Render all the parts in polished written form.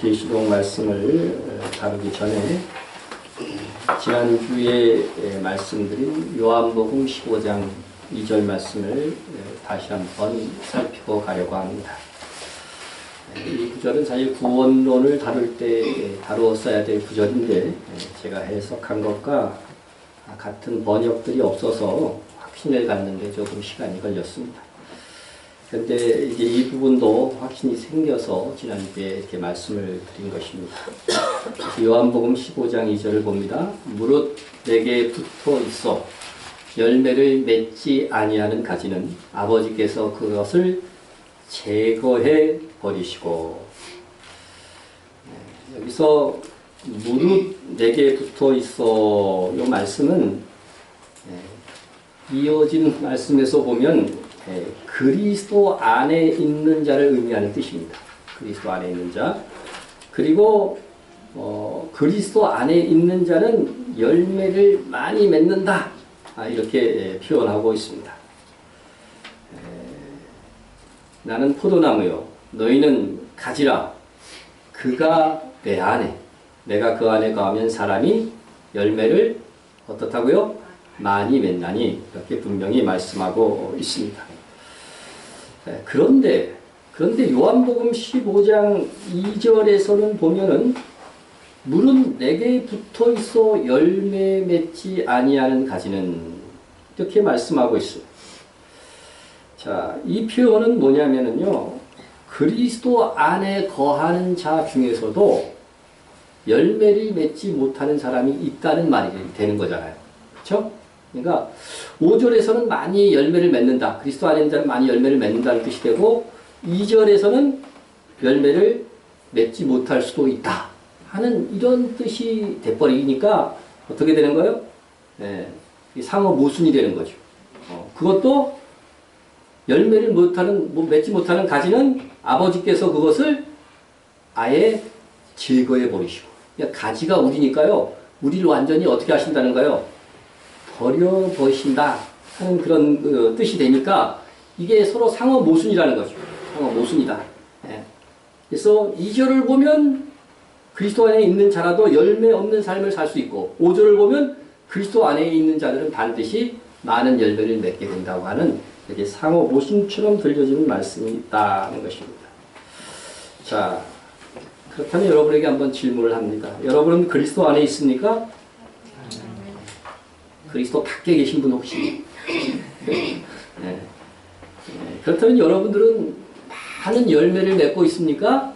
계시록 말씀을 다루기 전에 지난주에 말씀드린 요한복음 15장 2절 말씀을 다시 한번 살펴가려고 합니다. 이 구절은 사실 구원론을 다룰 때 다루었어야 될 구절인데 제가 해석한 것과 같은 번역들이 없어서 확신을 갖는데 조금 시간이 걸렸습니다. 그런데 이제 이 부분도 확신이 생겨서 지난주에 이렇게 말씀을 드린 것입니다. 요한복음 15장 2절을 봅니다. 무릇 내게 붙어 있어 열매를 맺지 아니하는 가지는 아버지께서 그것을 제거해 버리시고. 여기서 무릇 내게 붙어 있어 이 말씀은 이어진 말씀에서 보면 그리스도 안에 있는 자를 의미하는 뜻입니다. 그리스도 안에 있는 자. 그리고 그리스도 안에 있는 자는 열매를 많이 맺는다. 이렇게 표현하고 있습니다. 나는 포도나무요 너희는 가지라. 그가 내 안에 내가 그 안에 거하면 사람이 열매를 어떻다고요? 많이 맺나니. 이렇게 분명히 말씀하고 있습니다. 그런데 요한복음 15장 2절에서는 보면은 물은 내게 붙어 있어 열매 맺지 아니하는 가지는 이렇게 말씀하고 있어요. 자, 이 표현은 뭐냐면은요, 그리스도 안에 거하는 자 중에서도 열매를 맺지 못하는 사람이 있다는 말이 되는 거잖아요. 그렇죠? 그러니까 5절에서는 많이 열매를 맺는다. 그리스도 안에 있는 자는 많이 열매를 맺는다는 뜻이 되고 2절에서는 열매를 맺지 못할 수도 있다 하는 이런 뜻이 돼버리니까 어떻게 되는 거예요? 상호 모순이 되는 거죠. 그것도 열매를 맺지 못하는 가지는 아버지께서 그것을 아예 제거해 버리시고. 그러니까 가지가 우리니까요. 우리를 완전히 어떻게 하신다는가요? 버려버리신다 하는 그런 뜻이 되니까 이게 서로 상호 모순이라는 거죠. 상호 모순이다. 그래서 2절을 보면 그리스도 안에 있는 자라도 열매 없는 삶을 살 수 있고 5절을 보면 그리스도 안에 있는 자들은 반드시 많은 열매를 맺게 된다고 하는 이렇게 상호 모순처럼 들려지는 말씀이 있다는 것입니다. 자, 그렇다면 여러분에게 한번 질문을 합니다. 여러분은 그리스도 안에 있습니까? 그리스도 밖에 계신 분 혹시? 그렇다면 여러분들은 많은 열매를 맺고 있습니까?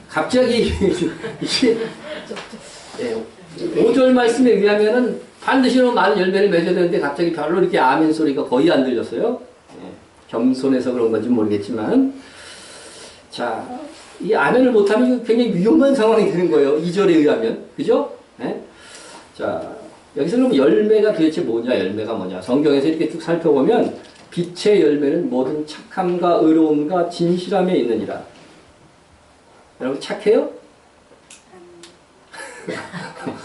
갑자기 5절 말씀에 의하면은 반드시 많은 열매를 맺어야 되는데 갑자기 별로 이렇게 아멘 소리가 거의 안 들렸어요. 겸손해서 그런 건지 모르겠지만. 자, 이 아멘을 못하면 굉장히 위험한 상황이 되는 거예요. 2절에 의하면. 그죠? 자, 여기서 그럼 열매가 도대체 뭐냐, 열매가 뭐냐. 성경에서 이렇게 쭉 살펴보면 빛의 열매는 모든 착함과 의로움과 진실함에 있느니라. 여러분 착해요?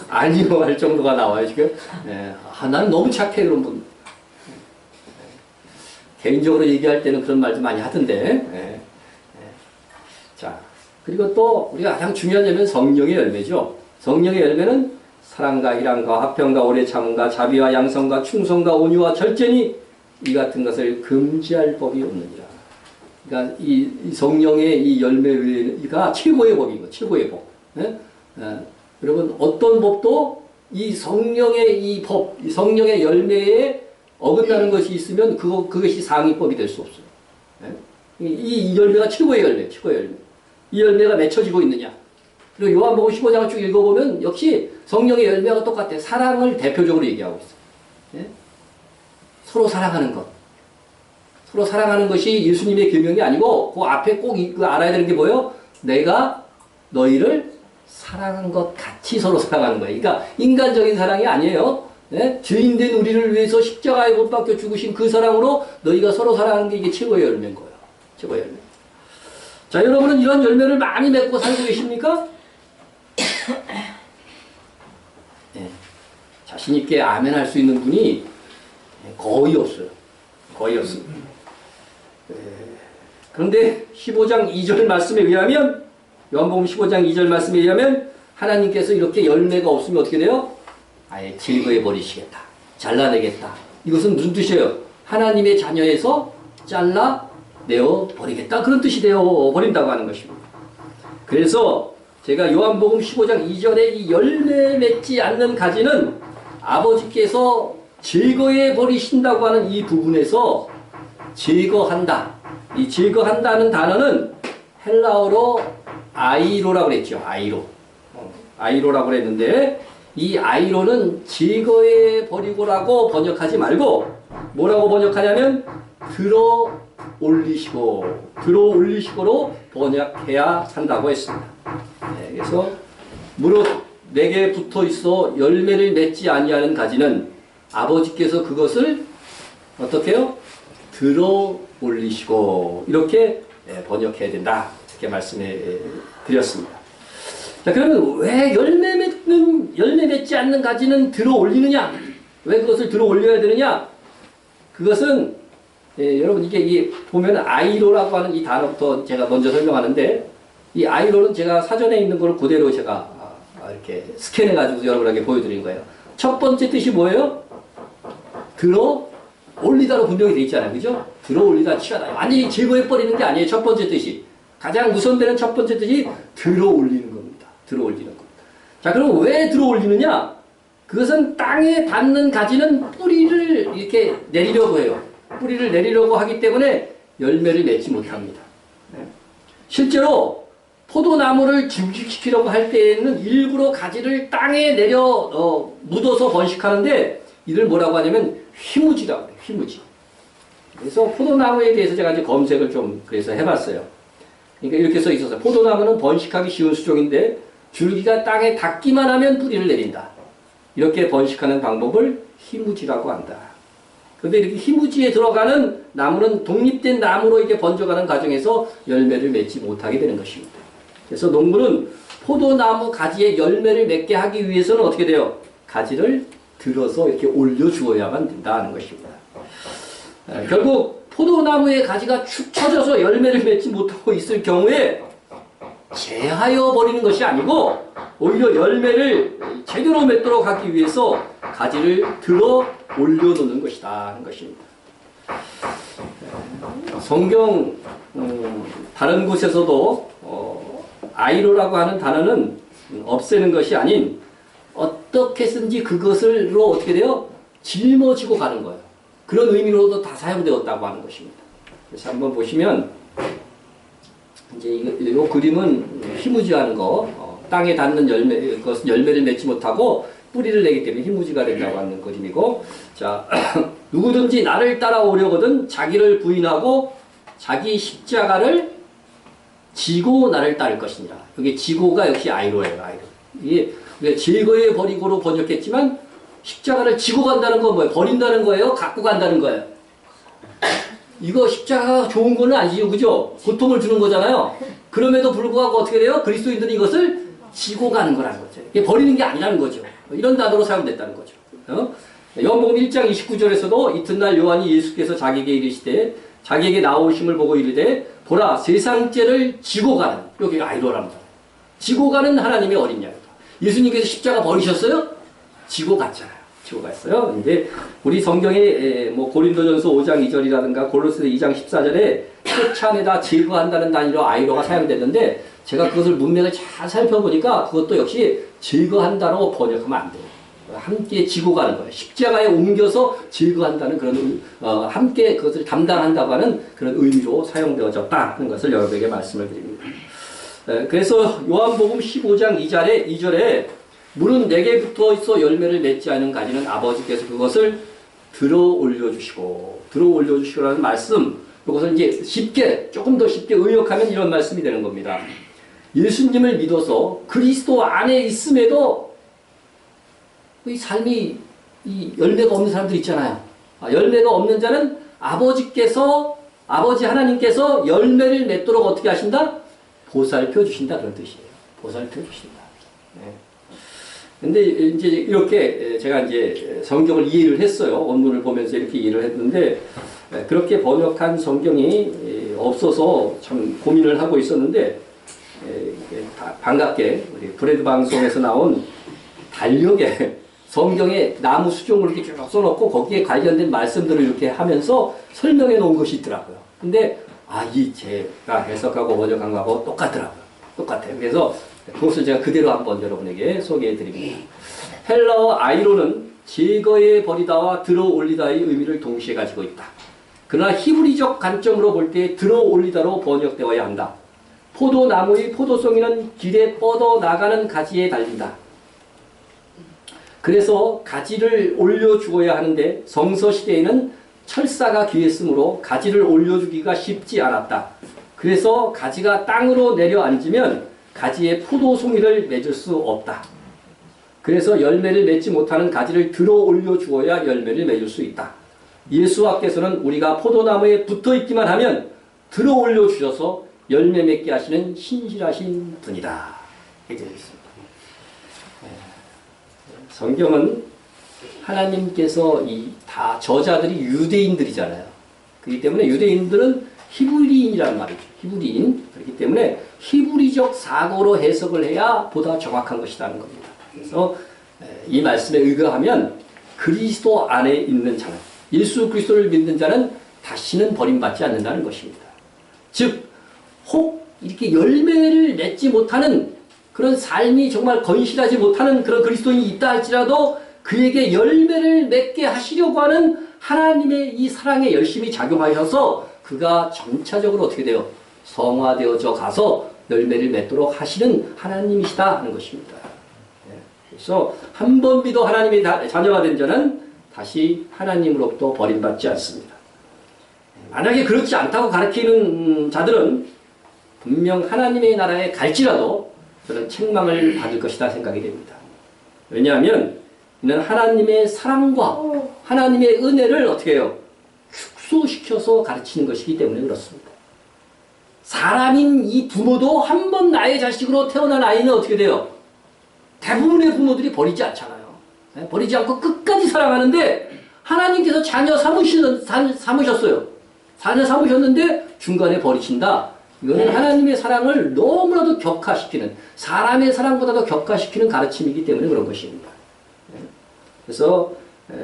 아니요 할 정도가 나와요 지금. 나는 너무 착해 그런 분. 개인적으로 얘기할 때는 그런 말도 많이 하던데. 자, 그리고 또 우리가 가장 중요한 열매는 성령의 열매죠. 성령의 열매는 사랑과 희랑과 화평과 오래 참음과 자비와 양성과 충성과 온유와 절제니 이 같은 것을 금지할 법이 없느니라. 그러니까 이 성령의 이 열매가 최고의 법이고 최고의 법. 여러분 어떤 법도 이 성령의 이 법, 이 성령의 열매에 어긋나는 것이 있으면 그것이 상위법이 될 수 없어요. 이 열매가 최고의 열매, 최고의 열매. 이 열매가 맺혀지고 있느냐. 그리고 요한복음 15장을 쭉 읽어보면 역시 성령의 열매가 똑같아요. 사랑을 대표적으로 얘기하고 있어요. 서로 사랑하는 것. 서로 사랑하는 것이 예수님의 계명이 아니고 그 앞에 꼭 알아야 되는 게 뭐예요? 내가 너희를 사랑한 것 같이 서로 사랑하는 거예요. 그러니까 인간적인 사랑이 아니에요. 죄인된 우리를 위해서 십자가에 못 박혀 죽으신 그 사랑으로 너희가 서로 사랑하는 게 이게 최고의 열매인 거예요. 최고의 열매. 자, 여러분은 이런 열매를 많이 맺고 살고 계십니까? 자신 있게 아멘 할 수 있는 분이 거의 없어요. 거의 없습니다. 그런데 15장 2절 말씀에 의하면, 요한복음 15장 2절 말씀에 의하면 하나님께서 이렇게 열매가 없으면 어떻게 돼요? 아예 제거해 버리시겠다. 잘라내겠다. 이것은 무슨 뜻이에요? 하나님의 자녀에서 잘라내어 버리겠다. 그런 뜻이 되어 버린다고 하는 것입니다. 그래서 제가 요한복음 15장 2절에 이 열매 맺지 않는 가지는 아버지께서 제거해 버리신다고 하는 이 부분에서 제거한다. 이 제거한다는 단어는 헬라어로 아이로라고 그랬죠. 아이로라고 그랬는데 이 아이로는 제거해 버리고라고 번역하지 말고 뭐라고 번역하냐면 들어 올리시고로 번역해야 한다고 했습니다. 네, 그래서 무릇 내게 붙어 있어 열매를 맺지 아니하는 가지는 아버지께서 그것을 어떻게 해요? 들어 올리시고 이렇게 번역해야 된다. 이렇게 말씀해 드렸습니다. 자, 그러면 왜 열매 맺지 않는 가지는 들어 올리느냐? 왜 그것을 들어 올려야 되느냐? 그것은 여러분 이게 보면 아이로라고 하는 이 단어부터 제가 먼저 설명하는데 이 아이로는 제가 사전에 있는 걸 그대로 제가 이렇게 스캔해가지고 여러분에게 보여드린 거예요. 첫 번째 뜻이 뭐예요? 들어 올리다로 분명히 되어 있잖아요. 그죠? 들어 올리다 치하다. 완전히 제거해버리는 게 아니에요. 첫 번째 뜻이. 가장 우선되는 첫 번째 뜻이 들어 올리는 겁니다. 들어 올리는 겁니다. 자, 그럼 왜 들어 올리느냐? 그것은 땅에 닿는 가지는 뿌리를 이렇게 내리려고 해요. 뿌리를 내리려고 하기 때문에 열매를 맺지 못합니다. 실제로 포도나무를 증식시키려고 할 때에는 일부러 가지를 땅에 내려 묻어서 번식하는데 이를 뭐라고 하냐면 휘무지라고 해요. 휘무지. 그래서 포도나무에 대해서 제가 이제 검색을 좀 그래서 해봤어요. 그러니까 이렇게 써 있어서 포도나무는 번식하기 쉬운 수종인데 줄기가 땅에 닿기만 하면 뿌리를 내린다. 이렇게 번식하는 방법을 휘무지라고 한다. 그런데 이렇게 휘무지에 들어가는 나무는 독립된 나무로 이게 번져가는 과정에서 열매를 맺지 못하게 되는 것입니다. 그래서 농부는 포도나무 가지에 열매를 맺게 하기 위해서는 어떻게 돼요? 가지를 들어서 이렇게 올려주어야만 된다는 것입니다. 결국 포도나무의 가지가 축 처져서 열매를 맺지 못하고 있을 경우에 제하여 버리는 것이 아니고 오히려 열매를 제대로 맺도록 하기 위해서 가지를 들어 올려놓는 것이다 하는 것입니다. 성경 다른 곳에서도 아이로라고 하는 단어는 없애는 것이 아닌 어떻게 든지 그것을로 어떻게 돼요? 짊어지고 가는 거예요. 그런 의미로도 다 사용되었다고 하는 것입니다. 그래서 한번 보시면 이제 이 그림은 휘무지하는 거, 땅에 닿는 그것은 열매를 맺지 못하고 뿌리를 내기 때문에 휘무지가 된다고 하는 그림이고, 자 누구든지 나를 따라오려거든 자기를 부인하고 자기 십자가를 지고 나를 따를 것이니라. 여기 지고가 역시 아이로예요. 아이로. 이게 제거해 버리고로 번역했지만 십자가를 지고 간다는 건 뭐예요? 버린다는 거예요? 갖고 간다는 거예요? 이거 십자가가 좋은 거는 아니죠. 그죠? 고통을 주는 거잖아요. 그럼에도 불구하고 어떻게 돼요? 그리스도인들은 이것을 지고 가는 거라는 거죠. 이게 버리는 게 아니라는 거죠. 이런 단어로 사용됐다는 거죠. 요한복음 1장 29절에서도 이튿날 요한이 예수께서 자기에게 이르시되 자기에게 나오심을 보고 이르되 보라 세상 죄를 지고 가는, 여기 아이로랍니다. 지고 가는 하나님의 어린 양이다. 예수님께서 십자가 버리셨어요? 지고 갔잖아요. 지고 갔어요. 근데 우리 성경에 뭐 고린도전서 5장 2절이라든가 골로새서 2장 14절에 쫓아내다 제거한다는 단위로 아이로가 사용됐는데 제가 그것을 문맥을 잘 살펴보니까 그것도 역시 제거한다로 번역하면 안 돼요. 함께 지고 가는 거예요. 십자가에 옮겨서 제거한다는 그런 함께 그것을 담당한다고 하는 그런 의미로 사용되어졌다는 것을 여러분에게 말씀을 드립니다. 그래서 요한복음 15장 2절에 물은 내게 붙어 있어 열매를 맺지 않은 가지는 아버지께서 그것을 들어 올려주시고라는 말씀, 이것을 이제 조금 더 쉽게 의역하면 이런 말씀이 되는 겁니다. 예수님을 믿어서 그리스도 안에 있음에도 이 삶이 이 열매가 없는 사람들 있잖아요. 열매가 없는 자는 아버지 하나님께서 열매를 맺도록 어떻게 하신다? 보살펴 주신다, 그런 뜻이에요. 보살펴 주신다. 네. 근데 이제 이렇게 제가 이제 성경을 이해를 했어요. 원문을 보면서 이렇게 이해를 했는데 그렇게 번역한 성경이 없어서 참 고민을 하고 있었는데 반갑게 우리 브레드 방송에서 나온 달력에 성경에 나무 수종을 이렇게 쭉 써놓고 거기에 관련된 말씀들을 이렇게 하면서 설명해 놓은 것이 있더라고요. 근데 이 제가 해석하고 번역한 거하고 똑같더라고요. 똑같아요. 그래서 그것을 제가 그대로 한번 여러분에게 소개해 드립니다. 헬라어 아이로는 제거해 버리다와 들어 올리다의 의미를 동시에 가지고 있다. 그러나 히브리적 관점으로 볼 때 들어 올리다로 번역되어야 한다. 포도나무의 포도송이는 길에 뻗어 나가는 가지에 달린다. 그래서 가지를 올려주어야 하는데 성서시대에는 철사가 귀했으므로 가지를 올려주기가 쉽지 않았다. 그래서 가지가 땅으로 내려앉으면 가지에 포도송이를 맺을 수 없다. 그래서 열매를 맺지 못하는 가지를 들어 올려주어야 열매를 맺을 수 있다. 예수와께서는 우리가 포도나무에 붙어있기만 하면 들어 올려주셔서 열매 맺게 하시는 신실하신 분이다. 이렇게 되어 있습니다. 성경은 하나님께서 다 저자들이 유대인들이잖아요. 그렇기 때문에 유대인들은 히브리인이란 말이죠. 히브리인. 그렇기 때문에 히브리적 사고로 해석을 해야 보다 정확한 것이라는 겁니다. 그래서 이 말씀에 의거하면 그리스도 안에 있는 자는, 예수 그리스도를 믿는 자는 다시는 버림받지 않는다는 것입니다. 즉 혹 이렇게 열매를 맺지 못하는 그런 삶이 정말 건실하지 못하는 그런 그리스도인이 있다 할지라도 그에게 열매를 맺게 하시려고 하는 하나님의 이 사랑에 열심히 작용하셔서 그가 점차적으로 어떻게 돼요? 성화되어져 가서 열매를 맺도록 하시는 하나님이시다 하는 것입니다. 그래서 한 번 믿어 하나님의 자녀가 된 자는 다시 하나님으로부터 버림받지 않습니다. 만약에 그렇지 않다고 가르치는 자들은 분명 하나님의 나라에 갈지라도 저는 책망을 받을 것이다 생각이 됩니다. 왜냐하면 이는 하나님의 사랑과 하나님의 은혜를 어떻게 해요? 축소시켜서 가르치는 것이기 때문에 그렇습니다. 사람인 이 부모도 한 번 나의 자식으로 태어난 아이는 어떻게 돼요? 대부분의 부모들이 버리지 않잖아요. 버리지 않고 끝까지 사랑하는데 하나님께서 자녀 삼으셨어요. 자녀 삼으셨는데 중간에 버리신다. 이거는 하나님의 사랑을 너무나도 격화시키는, 사람의 사랑보다도 격화시키는 가르침이기 때문에 그런 것입니다. 그래서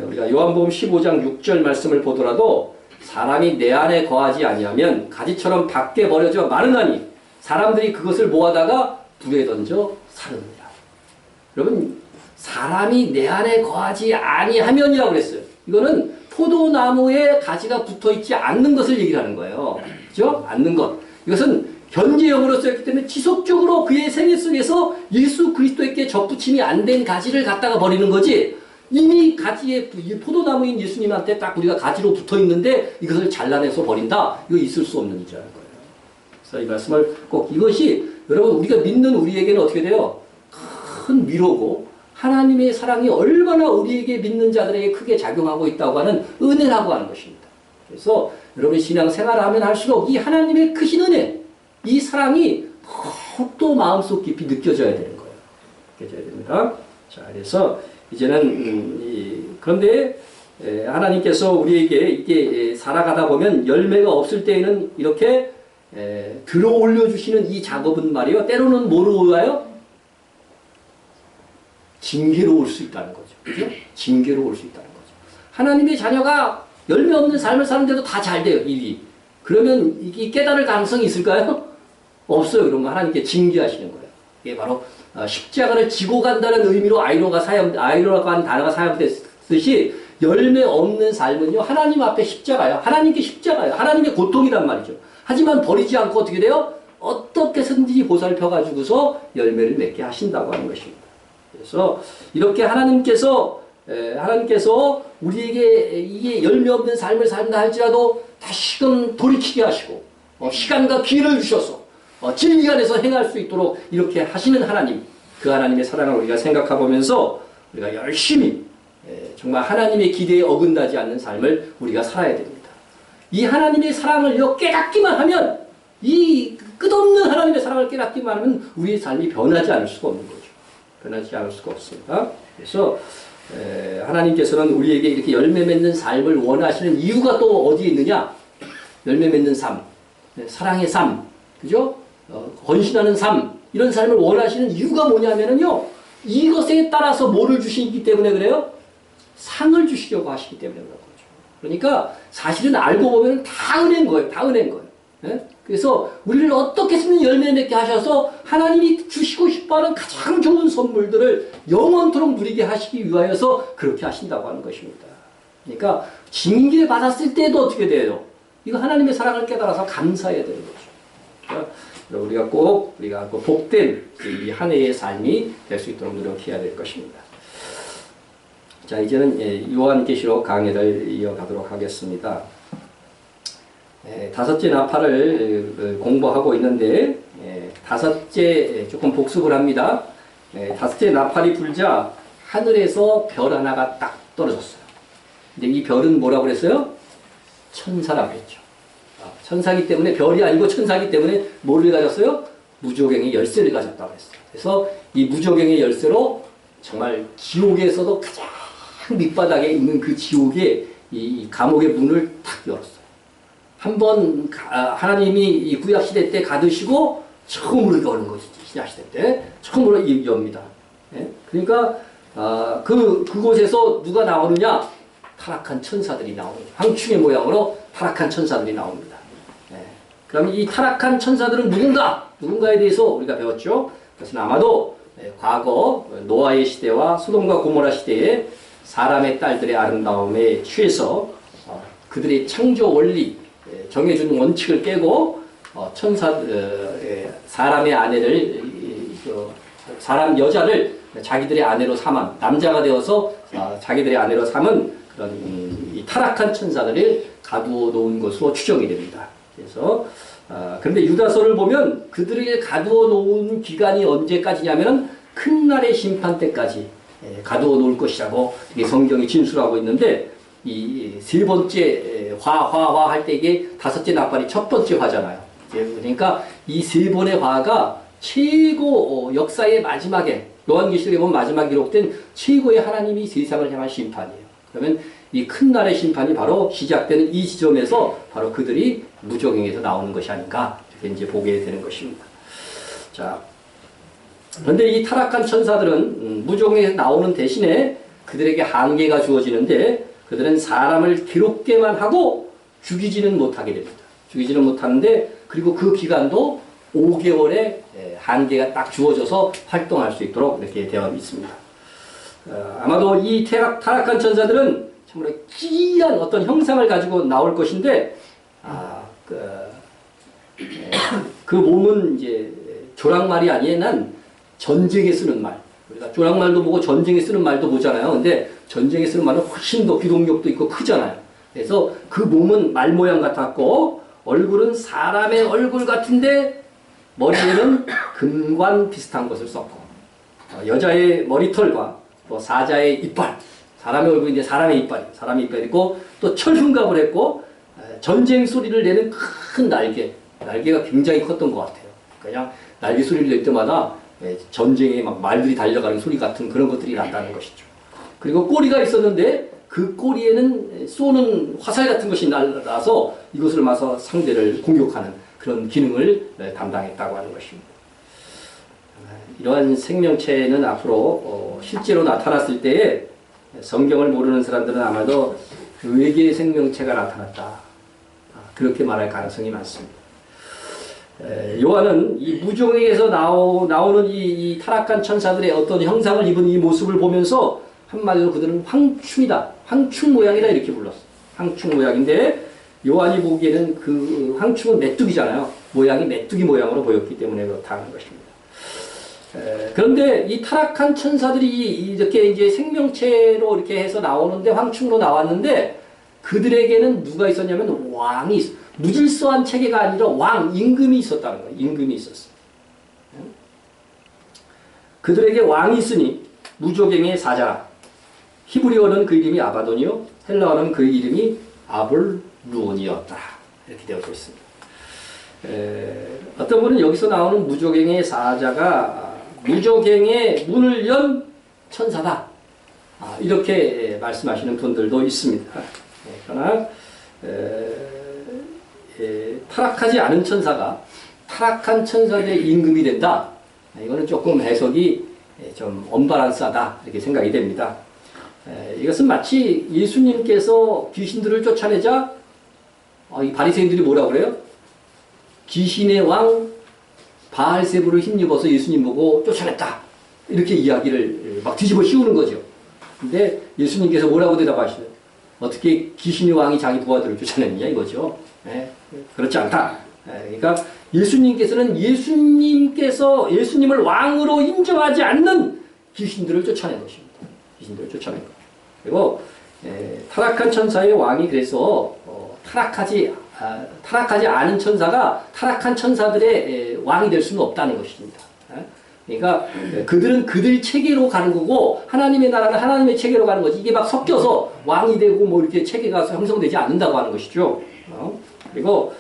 우리가 요한복음 15장 6절 말씀을 보더라도 사람이 내 안에 거하지 아니하면 가지처럼 밖에 버려져 마르나니 사람들이 그것을 모아다가 불에 던져 사르느니라. 여러분, 사람이 내 안에 거하지 아니하면이라고 그랬어요. 이거는 포도나무에 가지가 붙어있지 않는 것을 얘기를 하는 거예요. 그죠? 않는 것. 이것은 현재형으로 쓰였기 때문에 지속적으로 그의 생애 속에서 예수 그리스도에게 접붙임이 안 된 가지를 갖다가 버리는 거지, 이미 가지에, 포도나무인 예수님한테 딱 우리가 가지로 붙어 있는데 이것을 잘라내서 버린다? 이거 있을 수 없는 일이라는 거예요. 그래서 이 말씀을 꼭, 이것이 여러분 우리가 믿는 우리에게는 어떻게 돼요? 큰 위로고 하나님의 사랑이 얼마나 우리에게 믿는 자들에게 크게 작용하고 있다고 하는 은혜라고 하는 것입니다. 그래서 여러분이 신앙생활을 하면 할수록 이 하나님의 크신 은혜, 이 사랑이 더욱더 마음속 깊이 느껴져야 되는 거예요. 느껴져야 됩니다. 자, 그래서 이제는 그런데 하나님께서 우리에게 이렇게 살아가다 보면 열매가 없을 때에는 이렇게 들어 올려주시는 이 작업은 말이요, 때로는 뭐로 와요? 징계로 올 수 있다는 거죠. 그죠? 징계로 올 수 있다는 거죠. 하나님의 자녀가 열매 없는 삶을 사는데도 다 잘 돼요, 일이. 그러면 이게 깨달을 가능성이 있을까요? 없어요. 그런 거 하나님께 징계하시는 거예요. 이게 바로 십자가를 지고 간다는 의미로 아이로라고 하는 단어가 사용됐듯이 열매 없는 삶은요, 하나님 앞에 십자가예요. 하나님께 십자가예요. 하나님의 고통이란 말이죠. 하지만 버리지 않고 어떻게 돼요? 어떻게 해서든지 보살펴가지고서 열매를 맺게 하신다고 하는 것입니다. 그래서 이렇게 하나님께서 우리에게 이게 열매 없는 삶을 산다 할지라도 다시금 돌이키게 하시고 시간과 기회를 주셔서 진리 안에서 행할 수 있도록 이렇게 하시는 하나님, 그 하나님의 사랑을 우리가 생각해보면서 우리가 열심히 정말 하나님의 기대에 어긋나지 않는 삶을 우리가 살아야 됩니다. 이 하나님의 사랑을 깨닫기만 하면, 이 끝없는 하나님의 사랑을 깨닫기만 하면 우리의 삶이 변하지 않을 수가 없는 거죠. 변하지 않을 수가 없습니다. 그래서 하나님께서는 우리에게 이렇게 열매 맺는 삶을 원하시는 이유가 또 어디에 있느냐? 열매 맺는 삶. 사랑의 삶, 그죠? 헌신하는 삶, 이런 삶을 원하시는 이유가 뭐냐면요. 이것에 따라서 뭐를 주시기 때문에 그래요? 상을 주시려고 하시기 때문에 그런 거죠. 그러니까 사실은 알고 보면 다 은혜인 거예요. 다 은혜인 거예요. 예? 그래서 우리를 어떻게 쓰면 열매 맺게 하셔서 하나님이 주시고 싶어하는 가장 좋은 선물들을 영원토록 누리게 하시기 위하여서 그렇게 하신다고 하는 것입니다. 그러니까 징계 받았을 때도 어떻게 돼요? 이거 하나님의 사랑을 깨달아서 감사해야 되는 거죠. 그러니까 우리가 꼭 복된 이 한 해의 삶이 될 수 있도록 노력해야 될 것입니다. 자, 이제는 요한계시록 강의를 이어가도록 하겠습니다. 다섯째 나팔을 공부하고 있는데 다섯째 조금 복습을 합니다. 다섯째 나팔이 불자 하늘에서 별 하나가 딱 떨어졌어요. 근데 이 별은 뭐라고 그랬어요? 천사라고 했죠. 천사기 때문에 별이 아니고 천사기 때문에 뭐를 가졌어요? 무저갱의 열쇠를 가졌다고 했어요. 그래서 이 무저갱의 열쇠로 정말 지옥에서도 가장 밑바닥에 있는 그 지옥의 이 감옥의 문을 탁 열었어요. 한번 하나님이 이 구약시대 때 가두시고 처음으로 여는 것이지. 신약시대 때 처음으로 엽니다. 그러니까 그곳에서 누가 나오느냐? 타락한 천사들이 나옵니다. 황충의 모양으로 타락한 천사들이 나옵니다. 그럼 이 타락한 천사들은 누군가에 대해서 우리가 배웠죠. 그것은 아마도 과거 노아의 시대와 소돔과 고모라 시대에 사람의 딸들의 아름다움에 취해서 그들의 창조 원리, 정해준 원칙을 깨고 사람의 아내를 사람 여자를 자기들의 아내로 삼은 남자가 되어서 자기들의 아내로 삼은 그런 이 타락한 천사들을 가두어 놓은 것으로 추정이 됩니다. 그래서 그런데 유다서를 보면 그들을 가두어 놓은 기간이 언제까지냐면은 큰 날의 심판 때까지 가두어 놓을 것이라고 성경이 진술하고 있는데 이 세 번째 화 할 때 이게 다섯째 나팔이 첫 번째 화잖아요. 그러니까 이 세 번의 화가 최고 역사의 마지막에 요한계시록에 보면 마지막 기록된 최고의 하나님이 세상을 향한 심판이에요. 그러면 이 큰 날의 심판이 바로 시작되는 이 지점에서 바로 그들이 무저갱에서 나오는 것이 아닌가 이렇게 이제 보게 되는 것입니다. 자, 그런데 이 타락한 천사들은 무저갱에서 나오는 대신에 그들에게 한계가 주어지는데 그들은 사람을 괴롭게만 하고 죽이지는 못하게 됩니다. 죽이지는 못하는데 그리고 그 기간도 5개월의 한계가 딱 주어져서 활동할 수 있도록 이렇게 되어 있습니다. 아마도 이 타락한 천사들은 정말 기이한 어떤 형상을 가지고 나올 것인데, 그 몸은 이제 조랑말이 아니에는 전쟁에 쓰는 말. 우리가 조랑말도 보고 전쟁에 쓰는 말도 보잖아요. 근데 전쟁에 쓰는 말은 훨씬 더 기동력도 있고 크잖아요. 그래서 그 몸은 말 모양 같았고, 얼굴은 사람의 얼굴 같은데, 머리에는 금관 비슷한 것을 썼고, 여자의 머리털과 또 사자의 이빨, 사람의 얼굴인데 사람의 이빨이 있고, 또 철흉갑을 했고, 전쟁 소리를 내는 큰 날개가 굉장히 컸던 것 같아요. 그냥 날개 소리를 낼 때마다 전쟁에 막 말들이 달려가는 소리 같은 그런 것들이 났다는 것이죠. 그리고 꼬리가 있었는데 그 꼬리에는 쏘는 화살 같은 것이 날라서 이것을 마서 상대를 공격하는 그런 기능을 담당했다고 하는 것입니다. 이러한 생명체는 앞으로 실제로 나타났을 때에 성경을 모르는 사람들은 아마도 외계의 생명체가 나타났다. 그렇게 말할 가능성이 많습니다. 요한은 이 무저갱에서 나오는 이 타락한 천사들의 어떤 형상을 입은 이 모습을 보면서 한마디로 그들은 황충이다. 황충 모양이다. 이렇게 불렀어요. 황충 모양인데 요한이 보기에는 그 황충은 메뚜기잖아요. 모양이 메뚜기 모양으로 보였기 때문에 그렇다는 것입니다. 그런데 이 타락한 천사들이 이렇게 이제 생명체로 이렇게 해서 나오는데 황충으로 나왔는데 그들에게는 누가 있었냐면 왕이 무질서한 체계가 아니라 왕, 임금이 있었다는 거예요. 임금이 있었어요. 그들에게 왕이 있으니 무저갱의 사자라. 히브리어는 그 이름이 아바돈이요. 헬라어는 그 이름이 아볼루온이었다. 이렇게 되어져 있습니다. 어떤 분은 여기서 나오는 무저갱의 사자가 무저갱의 문을 연 천사다. 이렇게 말씀하시는 분들도 있습니다. 그러나 타락하지 않은 천사가 타락한 천사들의 임금이 된다. 이거는 조금 해석이 좀 언밸런스하다 이렇게 생각이 됩니다. 이것은 마치 예수님께서 귀신들을 쫓아내자 이 바리새인들이 뭐라고 그래요? 귀신의 왕 바알세부를 힘입어서 예수님 보고 쫓아냈다. 이렇게 이야기를 막 뒤집어 씌우는 거죠. 근데 예수님께서 뭐라고 대답하시나요? 어떻게 귀신의 왕이 자기 부하들을 쫓아냈냐 이거죠. 그렇지 않다. 그러니까 예수님께서는 예수님을 왕으로 인정하지 않는 귀신들을 쫓아낸 것입니다. 귀신들을 쫓아낸 것. 그리고 타락한 천사의 왕이 그래서 타락하지 않은 천사가 타락한 천사들의 왕이 될 수는 없다는 것입니다. 그러니까 그들은 그들 체계로 가는 거고 하나님의 나라는 하나님의 체계로 가는 거지 이게 막 섞여서 왕이 되고 뭐 이렇게 체계가 형성되지 않는다고 하는 것이죠. 그리고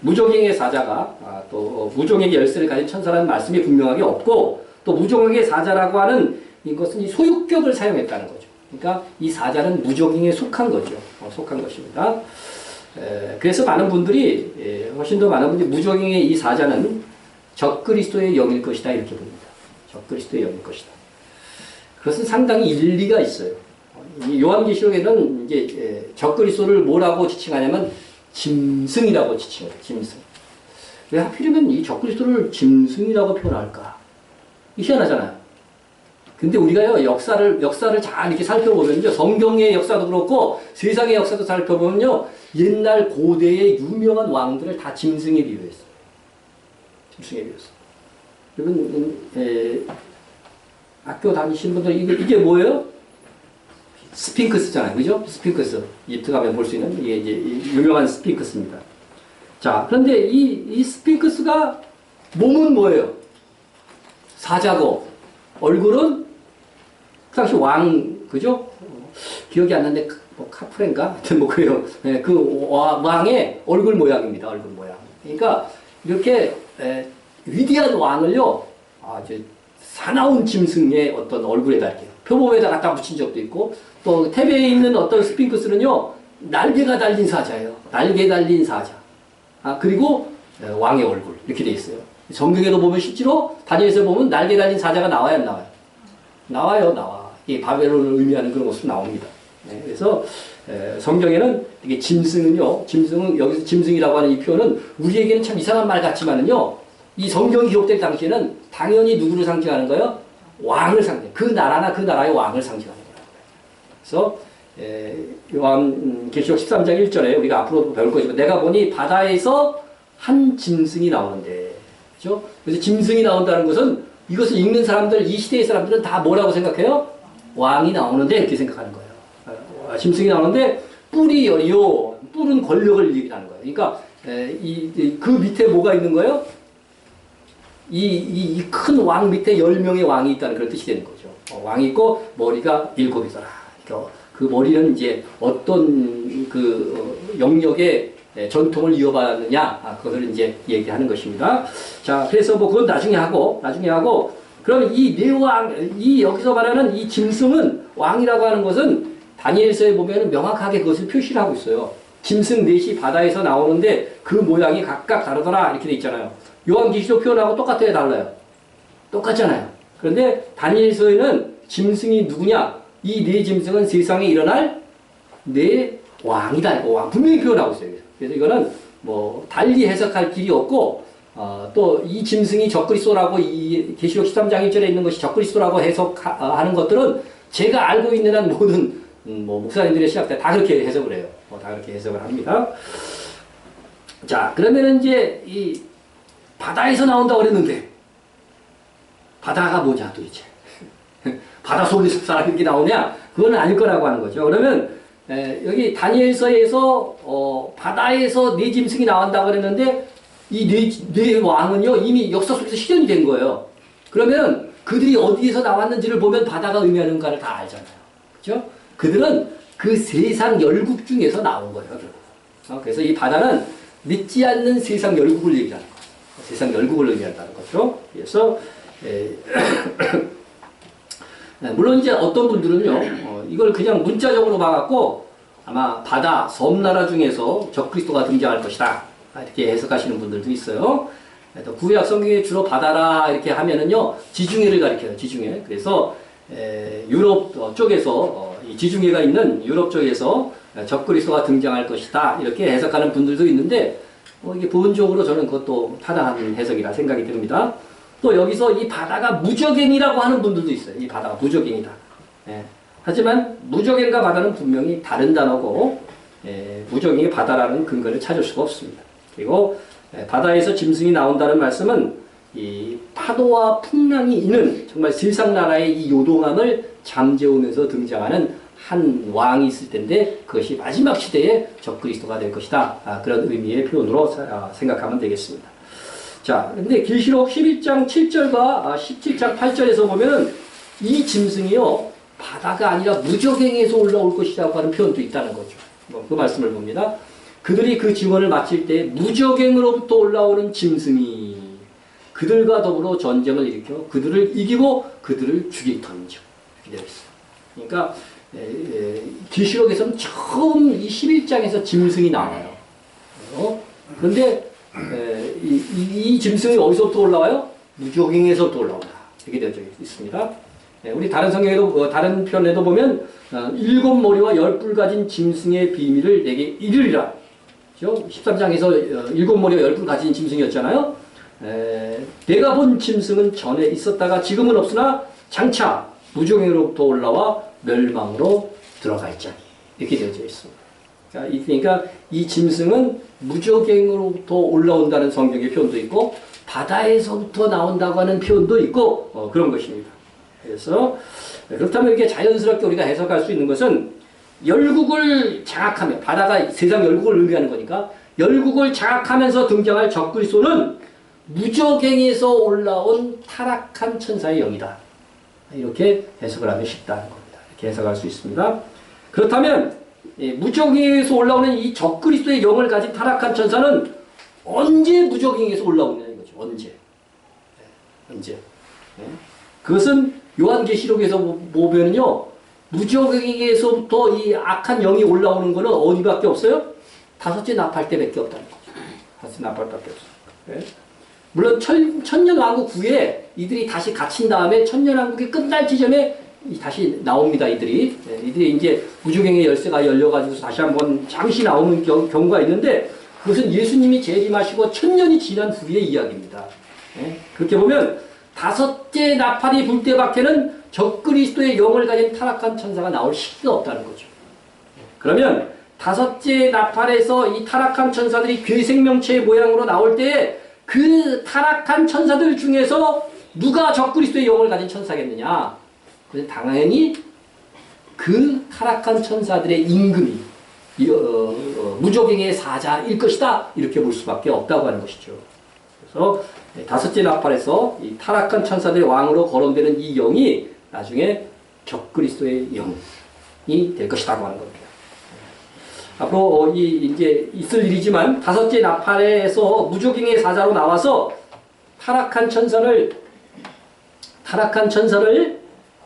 무종행의 사자가 또 무종행의 열쇠를 가진 천사라는 말씀이 분명하게 없고 또 무종행의 사자라고 하는 이것은 이 소유격을 사용했다는 거죠. 그러니까 이 사자는 무종행에 속한 거죠. 속한 것입니다. 그래서 많은 분들이 훨씬 더 많은 분들이 무종행의 이 사자는 적그리스도의 영일 것이다 이렇게 봅니다. 적그리스도의 영일 것이다. 그것은 상당히 일리가 있어요. 요한계시록에는 이제 적그리스도를 뭐라고 지칭하냐면 짐승이라고 지칭해요. 짐승. 왜 하필이면 이 적그리스도를 짐승이라고 표현할까? 희한하잖아요. 근데 우리가요 역사를 잘 이렇게 살펴보면요 성경의 역사도 그렇고 세상의 역사도 살펴보면요 옛날 고대의 유명한 왕들을 다 짐승에 비유했어요. 짐승에 비유했어. 여러분 학교 다니시는 분들 이게 뭐예요? 스핑크스잖아요, 그죠? 스핑크스 이집트 가면 볼 수 있는 이게 이제 유명한 스핑크스입니다. 자 그런데 이 스핑크스가 몸은 뭐예요? 사자고 얼굴은 그 당시 왕, 그죠? 기억이 안 나는데, 뭐, 카프레인가? 하여튼 뭐, 그래요. 그 왕의 얼굴 모양입니다. 얼굴 모양. 그러니까, 이렇게, 위대한 왕을요, 아주 사나운 짐승의 어떤 얼굴에다 이렇게 표범에다 갖다 붙인 적도 있고, 또, 테베에 있는 어떤 스핑크스는요, 날개가 달린 사자예요. 날개 달린 사자. 그리고, 왕의 얼굴. 이렇게 돼 있어요. 성경에도 보면 실제로, 다니엘서 보면 날개 달린 사자가 나와요, 안 나와요? 나와. 이 바벨론을 의미하는 그런 모습이 나옵니다. 그래서 성경에는 이게 짐승은 여기서 짐승이라고 하는 이 표현은 우리에게는 참 이상한 말 같지만은요, 이 성경이 기록될 당시에는 당연히 누구를 상징하는 거예요? 왕을 상징. 그 나라나 그 나라의 왕을 상징하는 거예요. 그래서 요한계시록 13장 1절에 우리가 앞으로 배울 것이고 내가 보니 바다에서 한 짐승이 나오는데, 그렇죠? 그래서 짐승이 나온다는 것은 이것을 읽는 사람들, 이 시대의 사람들은 다 뭐라고 생각해요? 왕이 나오는데 이렇게 생각하는 거예요. 짐승이 나오는데 뿔이 열이요. 뿔은 권력을 얘기하는 거예요. 그러니까 그 밑에 뭐가 있는 거예요? 이 큰 왕 밑에 10명의 왕이 있다는 그런 뜻이 되는 거죠. 왕이 있고 머리가 7이더라. 그러니까 그 머리는 이제 어떤 그 영역의 전통을 이어받느냐, 그것을 이제 얘기하는 것입니다. 자, 그래서 뭐 그건 나중에 하고, 그럼 이 네 왕, 여기서 말하는 이 짐승은 왕이라고 하는 것은 다니엘서에 보면 명확하게 그것을 표시를 하고 있어요. 짐승 넷이 바다에서 나오는데 그 모양이 각각 다르더라. 이렇게 돼 있잖아요. 요한계시록 표현하고 똑같아요, 달라요? 똑같잖아요. 그런데 다니엘서에는 짐승이 누구냐? 이 네 짐승은 세상에 일어날 네 왕이다. 이거 왕 분명히 표현하고 있어요. 그래서 이거는 뭐 달리 해석할 길이 없고 또 이 짐승이 적그리스도라고 이 계시록 13장 1절에 있는 것이 적그리스도라고 해석하는 것들은 제가 알고 있는 한 모든 뭐 목사님들의 신학 때 다 그렇게 해석을 해요. 다 그렇게 해석을 합니다. 자, 그러면은 이제 이 바다에서 나온다고 그랬는데 바다가 뭐냐 도대체? 바다 속에서 사람이 이렇게 나오냐? 그건 아닐 거라고 하는 거죠. 그러면 여기 다니엘서에서 바다에서 네 짐승이 나온다고 그랬는데 이 네 왕은요 이미 역사 속에서 실현이 된 거예요. 그러면 그들이 어디에서 나왔는지를 보면 바다가 의미하는가를 다 알잖아요. 그렇죠? 그들은 그 세상 열국 중에서 나온 거예요. 그래서 이 바다는 믿지 않는 세상 열국을 얘기하는 거예요. 세상 열국을 의미한다는 거죠. 그래서 물론 이제 어떤 분들은요 이걸 그냥 문자적으로 봐갖고 아마 바다, 섬나라 중에서 적그리스도가 등장할 것이다. 이렇게 해석하시는 분들도 있어요. 구약 성경에 주로 바다라 이렇게 하면은요, 지중해를 가리켜요, 지중해. 그래서 유럽 쪽에서, 이 지중해가 있는 유럽 쪽에서 적그리스도가 등장할 것이다. 이렇게 해석하는 분들도 있는데, 이게 부분적으로 저는 그것도 타당한 해석이라 생각이 듭니다. 또 여기서 이 바다가 무적행이라고 하는 분들도 있어요. 이 바다가 무적행이다. 하지만 무적행과 바다는 분명히 다른 단어고, 무적행이 바다라는 근거를 찾을 수가 없습니다. 그리고 바다에서 짐승이 나온다는 말씀은 이 파도와 풍랑이 있는 정말 세상 나라의 이 요동함을 잠재우면서 등장하는 한 왕이 있을 텐데 그것이 마지막 시대에 적그리스도가 될 것이다. 그런 의미의 표현으로 생각하면 되겠습니다. 자, 근데 계시록 11장 7절과 17장 8절에서 보면은 이 짐승이요, 바다가 아니라 무적행에서 올라올 것이라고 하는 표현도 있다는 거죠. 그 말씀을 봅니다. 그들이 그 증언을 마칠 때 무적행으로부터 올라오는 짐승이 그들과 더불어 전쟁을 일으켜 그들을 이기고 그들을 죽일 터인즉. 이렇게 되어 있어요. 그러니까 계시록에서는 처음 이 11장에서 짐승이 나와요. 그런데 이 짐승이 어디서부터 올라와요? 무적행에서부터 올라온다. 이렇게 되어 있습니다. 우리 다른 성경에도, 다른 편에도 보면, 7머리와 10뿔 가진 짐승의 비밀을 내게 이르리라. 그죠? 13장에서 7머리와 10뿔 가진 짐승이었잖아요. 내가 본 짐승은 전에 있었다가 지금은 없으나 장차 무적행으로부터 올라와 멸망으로 들어갈자니. 이렇게 되어져 있습니다. 그러니까 이 짐승은 무적행으로부터 올라온다는 성경의 표현도 있고, 바다에서부터 나온다고 하는 표현도 있고, 그런 것입니다. 그래서 그렇다면 이렇게 자연스럽게 우리가 해석할 수 있는 것은 열국을 장악하며, 바다가 세상 열국을 의미하는 거니까 열국을 장악하면서 등장할 적그리스도는 무적행에서 올라온 타락한 천사의 영이다. 이렇게 해석을 하면 쉽다는 겁니다. 이렇게 해석할 수 있습니다. 그렇다면 무적행에서 올라오는 이 적그리스도의 영을 가진 타락한 천사는 언제 무적행에서 올라오느냐는 거죠. 언제? 그것은 요한계시록에서 보면요, 무적행에서부터 이 악한 영이 올라오는 것은 어디밖에 없어요? 다섯째 나팔 때밖에 없다는 거죠. 다섯째 나팔밖에 없어요. 물론 천년왕국 후에 이들이 다시 갇힌 다음에 천년왕국이 끝날 지점에 다시 나옵니다. 이들이 이제 무적행의 열쇠가 열려가지고 다시 한번 잠시 나오는 경우가 있는데, 그것은 예수님이 재림하시고 천년이 지난 후의 이야기입니다. 그렇게 보면 다섯째 나팔이 불 때밖에는 적그리스도의 영을 가진 타락한 천사가 나올 시기가 없다는 거죠. 그러면 다섯째 나팔에서 이 타락한 천사들이 괴생명체의 모양으로 나올 때에 그 타락한 천사들 중에서 누가 적그리스도의 영을 가진 천사겠느냐? 그래서 당연히 그 타락한 천사들의 임금이 무적행의 사자일 것이다. 이렇게 볼 수밖에 없다고 하는 것이죠. 그래서 다섯째 나팔에서 이 타락한 천사들의 왕으로 거론되는 이 영이 나중에 적그리스도의 영이 될 것이라고 하는 겁니다. 앞으로 이제 있을 일이지만 다섯째 나팔에서 무적행의 사자로 나와서 타락한 천사를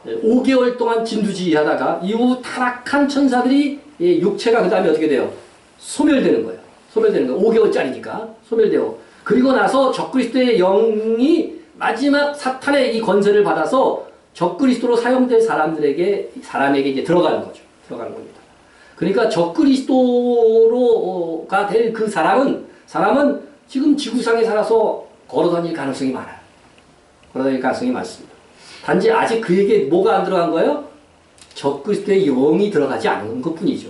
5개월 동안 진두지휘하다가 이후 타락한 천사들이 육체가 그 다음에 어떻게 돼요? 소멸되는 거예요. 5개월짜리니까 소멸되고, 그리고 나서 적그리스도의 영이 마지막 사탄의 이 권세를 받아서 적그리스도로 사용될 사람에게 이제 들어가는 거죠. 들어가는 겁니다. 그러니까 적그리스도로가 될 그 사람은 지금 지구상에 살아서 걸어다닐 가능성이 많아요. 걸어다닐 가능성이 많습니다. 단지 아직 그에게 뭐가 안 들어간 거예요? 적그리스도의 영이 들어가지 않은 것뿐이죠.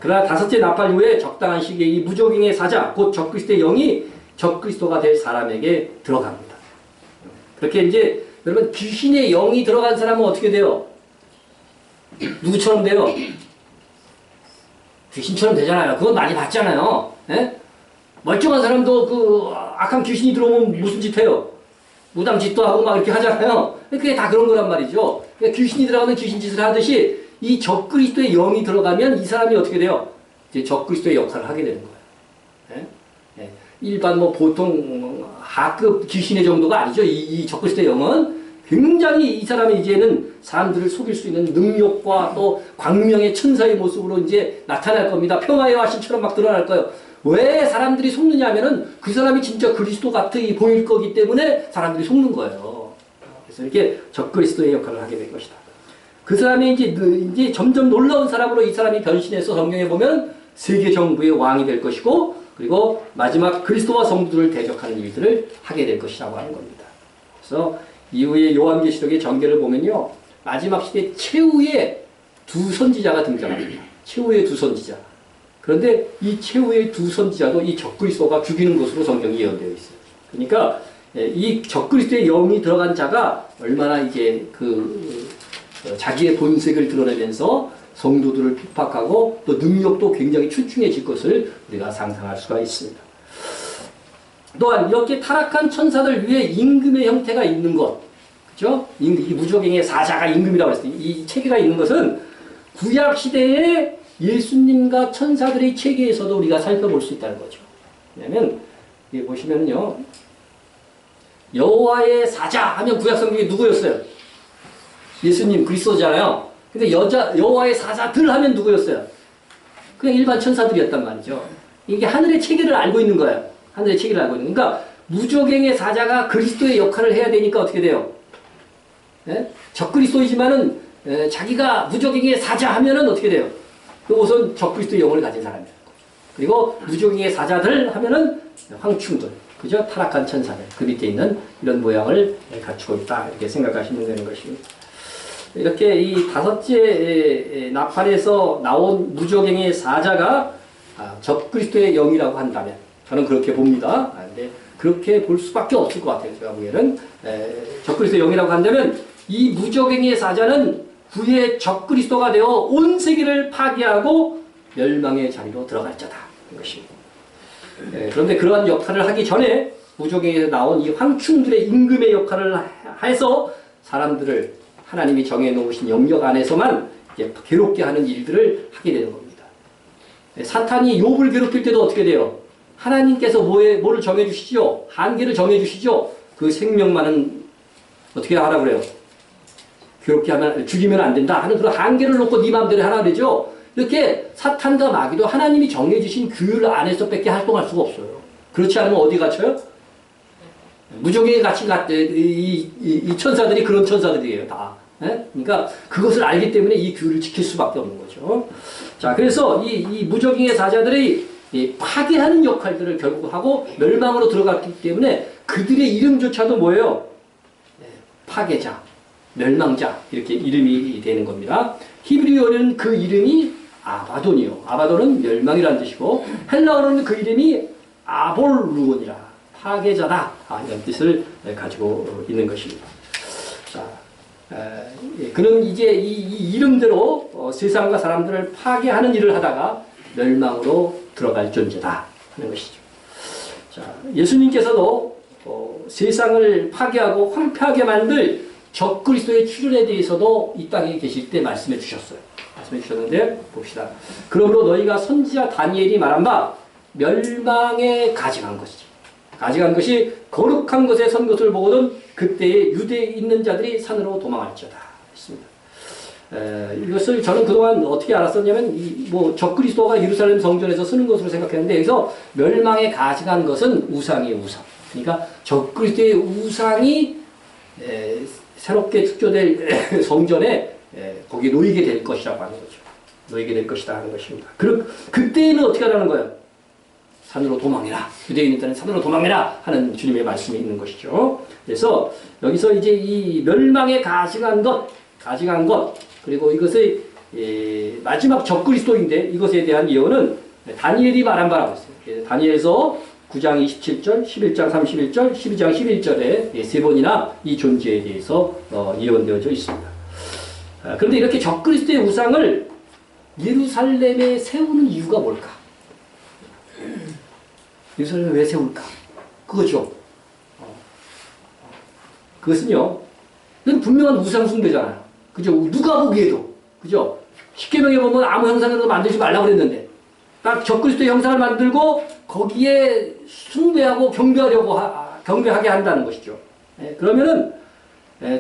그러나 다섯째 나팔 이후에 적당한 시기에 이 무적행의 사자, 곧 적그리스도의 영이 적그리스도가 될 사람에게 들어갑니다. 그렇게 이제 여러분, 귀신의 영이 들어간 사람은 어떻게 돼요? 누구처럼 돼요? 귀신처럼 되잖아요. 그건 많이 봤잖아요. 멀쩡한 사람도 그 악한 귀신이 들어오면 무슨 짓 해요? 무당 짓도 하고 막 이렇게 하잖아요. 그게 다 그런 거란 말이죠. 그러니까 귀신이 들어가면 귀신 짓을 하듯이 이 적그리스도의 영이 들어가면 이 사람이 어떻게 돼요? 이제 적그리스도의 역할을 하게 되는 거예요. 일반 보통 하급 귀신의 정도가 아니죠. 이 적그리스도의 영은 굉장히 이 사람이 이제는 사람들을 속일 수 있는 능력과 또 광명의 천사의 모습으로 이제 나타날 겁니다. 평화의 화신처럼 막 드러날 거예요. 왜 사람들이 속느냐 하면은 그 사람이 진짜 그리스도 같이 보일 거기 때문에 사람들이 속는 거예요. 그래서 이렇게 적그리스도의 역할을 하게 될 것이다. 그 사람이 이제 점점 놀라운 사람으로 이 사람이 변신해서 성경에 보면 세계 정부의 왕이 될 것이고, 그리고 마지막 그리스도와 성도들을 대적하는 일들을 하게 될 것이라고 하는 겁니다. 그래서 이후에 요한계시록의 전개를 보면요, 마지막 시대 최후의 두 선지자가 등장합니다. 최후의 두 선지자. 그런데 이 최후의 두 선지자도 이 적그리스도가 죽이는 것으로 성경이 예언되어 있어요. 그러니까 이 적그리스도의 영이 들어간 자가 얼마나 이제 자기의 본색을 드러내면서 성도들을 핍박하고 또 능력도 굉장히 출중해질 것을 우리가 상상할 수가 있습니다. 또한 이렇게 타락한 천사들 위에 임금의 형태가 있는 것, 그죠? 이 무적행의 사자가 임금이라고 했어요. 이 체계가 있는 것은 구약 시대에 예수님과 천사들의 체계에서도 우리가 살펴볼 수 있다는 거죠. 왜냐하면 여기 보시면요, 여호와의 사자 하면 구약 성경에 누구였어요? 예수님 그리스도잖아요. 근데 여호와의 사자들 하면 누구였어요? 그냥 일반 천사들이었단 말이죠. 이게 하늘의 체계를 알고 있는 거예요. 하늘의 체계를 알고 있는. 그러니까 무적행의 사자가 그리스도의 역할을 해야 되니까 어떻게 돼요? 예? 적그리스도이지만은 자기가 무적행의 사자 하면은 어떻게 돼요? 우선 적그리스도의 영을 가진 사람이에요. 그리고 무적행의 사자들 하면은 황충들, 그죠? 타락한 천사들, 그 밑에 있는 이런 모양을 갖추고 있다, 이렇게 생각하시면 되는 것입니다. 이렇게 이 다섯째 나팔에서 나온 무적행의 사자가 적그리스도의 영이라고 한다면 저는 그렇게 봅니다. 근데 그렇게 볼 수밖에 없을 것 같아요. 제가 보기에는 적그리스도의 영이라고 한다면 이 무적행의 사자는 후에 적그리스도가 되어 온 세계를 파괴하고 멸망의 자리로 들어갈 자다, 이것입니다. 그런데 그러한 역할을 하기 전에 무적행에서 나온 이 황충들의 임금의 역할을 해서 사람들을 하나님이 정해놓으신 영역 안에서만 괴롭게 하는 일들을 하게 되는 겁니다. 사탄이 욥을 괴롭힐 때도 어떻게 돼요? 하나님께서 뭐를 정해주시죠? 한계를 정해주시죠? 그 생명만은 어떻게 하라 그래요? 괴롭게 하면, 죽이면 안 된다 하는 그런 한계를 놓고 네 마음대로 하라 그러죠? 이렇게 사탄과 마귀도 하나님이 정해주신 규율 안에서 밖에 활동할 수가 없어요. 그렇지 않으면 어디 갇혀요? 무적행에 갇힌 이 천사들이 그런 천사들이에요, 다. 그러니까 그것을 알기 때문에 이 규율을 지킬 수밖에 없는 거죠. 자, 그래서 이 무적행의 사자들이 파괴하는 역할들을 결국 하고 멸망으로 들어갔기 때문에 그들의 이름조차도 뭐예요? 파괴자, 멸망자, 이렇게 이름이 되는 겁니다. 히브리어는 그 이름이 아바돈이요. 아바돈은 멸망이라는 뜻이고, 헬라어로는 그 이름이 아볼루온이라, 파괴자다, 이런 뜻을 가지고 있는 것입니다. 자, 그는 이제 이 이름대로 세상과 사람들을 파괴하는 일을 하다가 멸망으로 들어갈 존재다 하는 것이죠. 자, 예수님께서도 세상을 파괴하고 황폐하게 만들 적그리스도의 출현에 대해서도 이 땅에 계실 때 말씀해 주셨어요. 말씀해 주셨는데 봅시다. 그러므로 너희가 선지자 다니엘이 말한 바 멸망에 가증한 것이지. 가증한 것이 거룩한 것에 선 것을 보거든 그때에 유대에 있는 자들이 산으로 도망할지어다 했습니다. 이것을 저는 그동안 어떻게 알았었냐면 적그리스도가 예루살렘 성전에서 쓰는 것으로 생각했는데 여기서 멸망에 가증한 것은 우상이에요. 우상. 그러니까 적그리스도의 우상이 새롭게 축조될 성전에 거기 놓이게 될 것이라고 하는 거죠. 놓이게 될 것이다 하는 것입니다. 그때는 어떻게 하라는 거예요? 산으로 도망해라. 유대에 있는 자는 산으로 도망해라 하는 주님의 말씀이 있는 것이죠. 그래서 여기서 이제 이 멸망에 가증한 것, 그리고 이것의 마지막 적그리스도인데 이것에 대한 예언은 다니엘이 말한 바라고 했어요. 다니엘에서 9장 27절, 11장 31절, 12장 11절에 세 번이나 이 존재에 대해서 예언되어져 있습니다. 그런데 이렇게 적그리스도의 우상을 예루살렘에 세우는 이유가 뭘까? 예루살렘에 왜 세울까? 그거죠. 그것은요, 이건 분명한 우상 숭배잖아요. 그죠? 누가 보기에도. 그죠? 십계명에 보면 아무 형상을 만들지 말라고 그랬는데, 딱 적그리스도의 형상을 만들고 거기에 숭배하고 경배하게 한다는 것이죠. 그러면은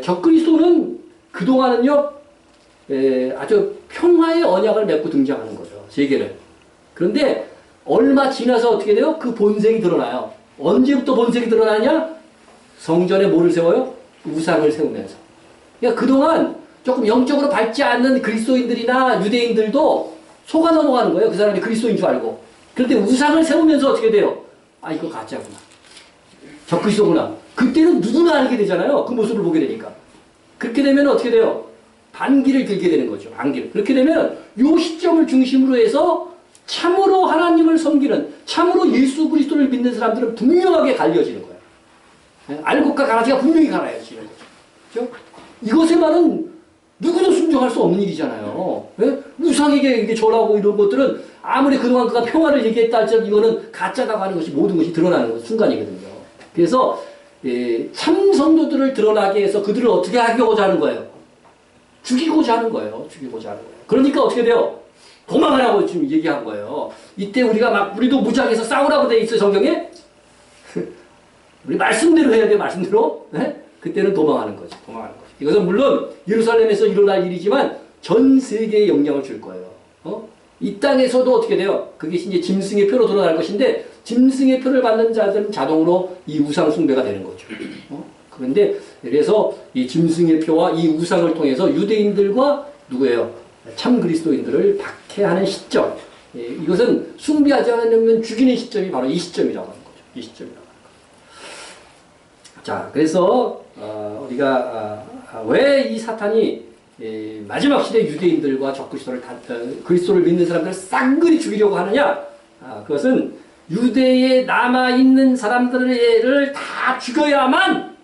적그리스도는 그동안은요, 아주 평화의 언약을 맺고 등장하는 거죠. 세계를. 그런데 얼마 지나서 어떻게 돼요? 그 본색이 드러나요. 언제부터 본색이 드러나냐? 성전에 뭐를 세워요? 우상을 세우면서. 그러니까 그동안 조금 영적으로 밝지 않는 그리스도인들이나 유대인들도 속아 넘어가는 거예요. 그 사람이 그리스도인 줄 알고. 그런데 우상을 세우면서 어떻게 돼요? 아, 이거 가짜구나. 적그리스도구나. 그때는 누구나 알게 되잖아요. 그 모습을 보게 되니까. 그렇게 되면 어떻게 돼요? 반기를 들게 되는 거죠. 반기를. 그렇게 되면 요 시점을 중심으로 해서 참으로 하나님을 섬기는, 참으로 예수 그리스도를 믿는 사람들은 분명하게 갈려지는 거예요. 알곡과 가라지가 분명히 갈라지는 거죠. 그렇죠? 이것의 말은 누구도 순종할 수 없는 일이잖아요. 왜? 우상에게 이게 절하고 이런 것들은 아무리 그동안 그가 평화를 얘기했다 할지라도 이거는 가짜다고 하는 것이 모든 것이 드러나는 순간이거든요. 그래서 참 성도들을 드러나게 해서 그들을 어떻게 하고자 하는 거예요? 죽이고자 하는 거예요. 죽이고자 하는 거예요. 그러니까 어떻게 돼요? 도망하라고 지금 얘기한 거예요. 이때 우리도 무장해서 싸우라고 돼 있어요, 성경에? 우리 말씀대로 해야 돼요, 말씀대로. 네? 그때는 도망하는 거죠. 도망하는 거죠. 이것은 물론 예루살렘에서 일어날 일이지만 전 세계에 영향을 줄 거예요. 이 땅에서도 어떻게 돼요? 그게 이제 짐승의 표로 드러날 것인데, 짐승의 표를 받는 자들은 자동으로 이 우상 숭배가 되는 거죠. 그런데 그래서 이 짐승의 표와 이 우상을 통해서 유대인들과 누구예요? 참 그리스도인들을 박해하는 시점. 이것은 숭배하지 않으면 죽이는 시점이 바로 이 시점이라고 하는 거죠. 이 시점이라고 하는 거죠. 자, 그래서 우리가 왜 이 사탄이 마지막 시대 유대인들과 적그리스도를 그리스도를 믿는 사람들을 쌍그리 죽이려고 하느냐? 그것은 유대에 남아있는 사람들을 다 죽여야만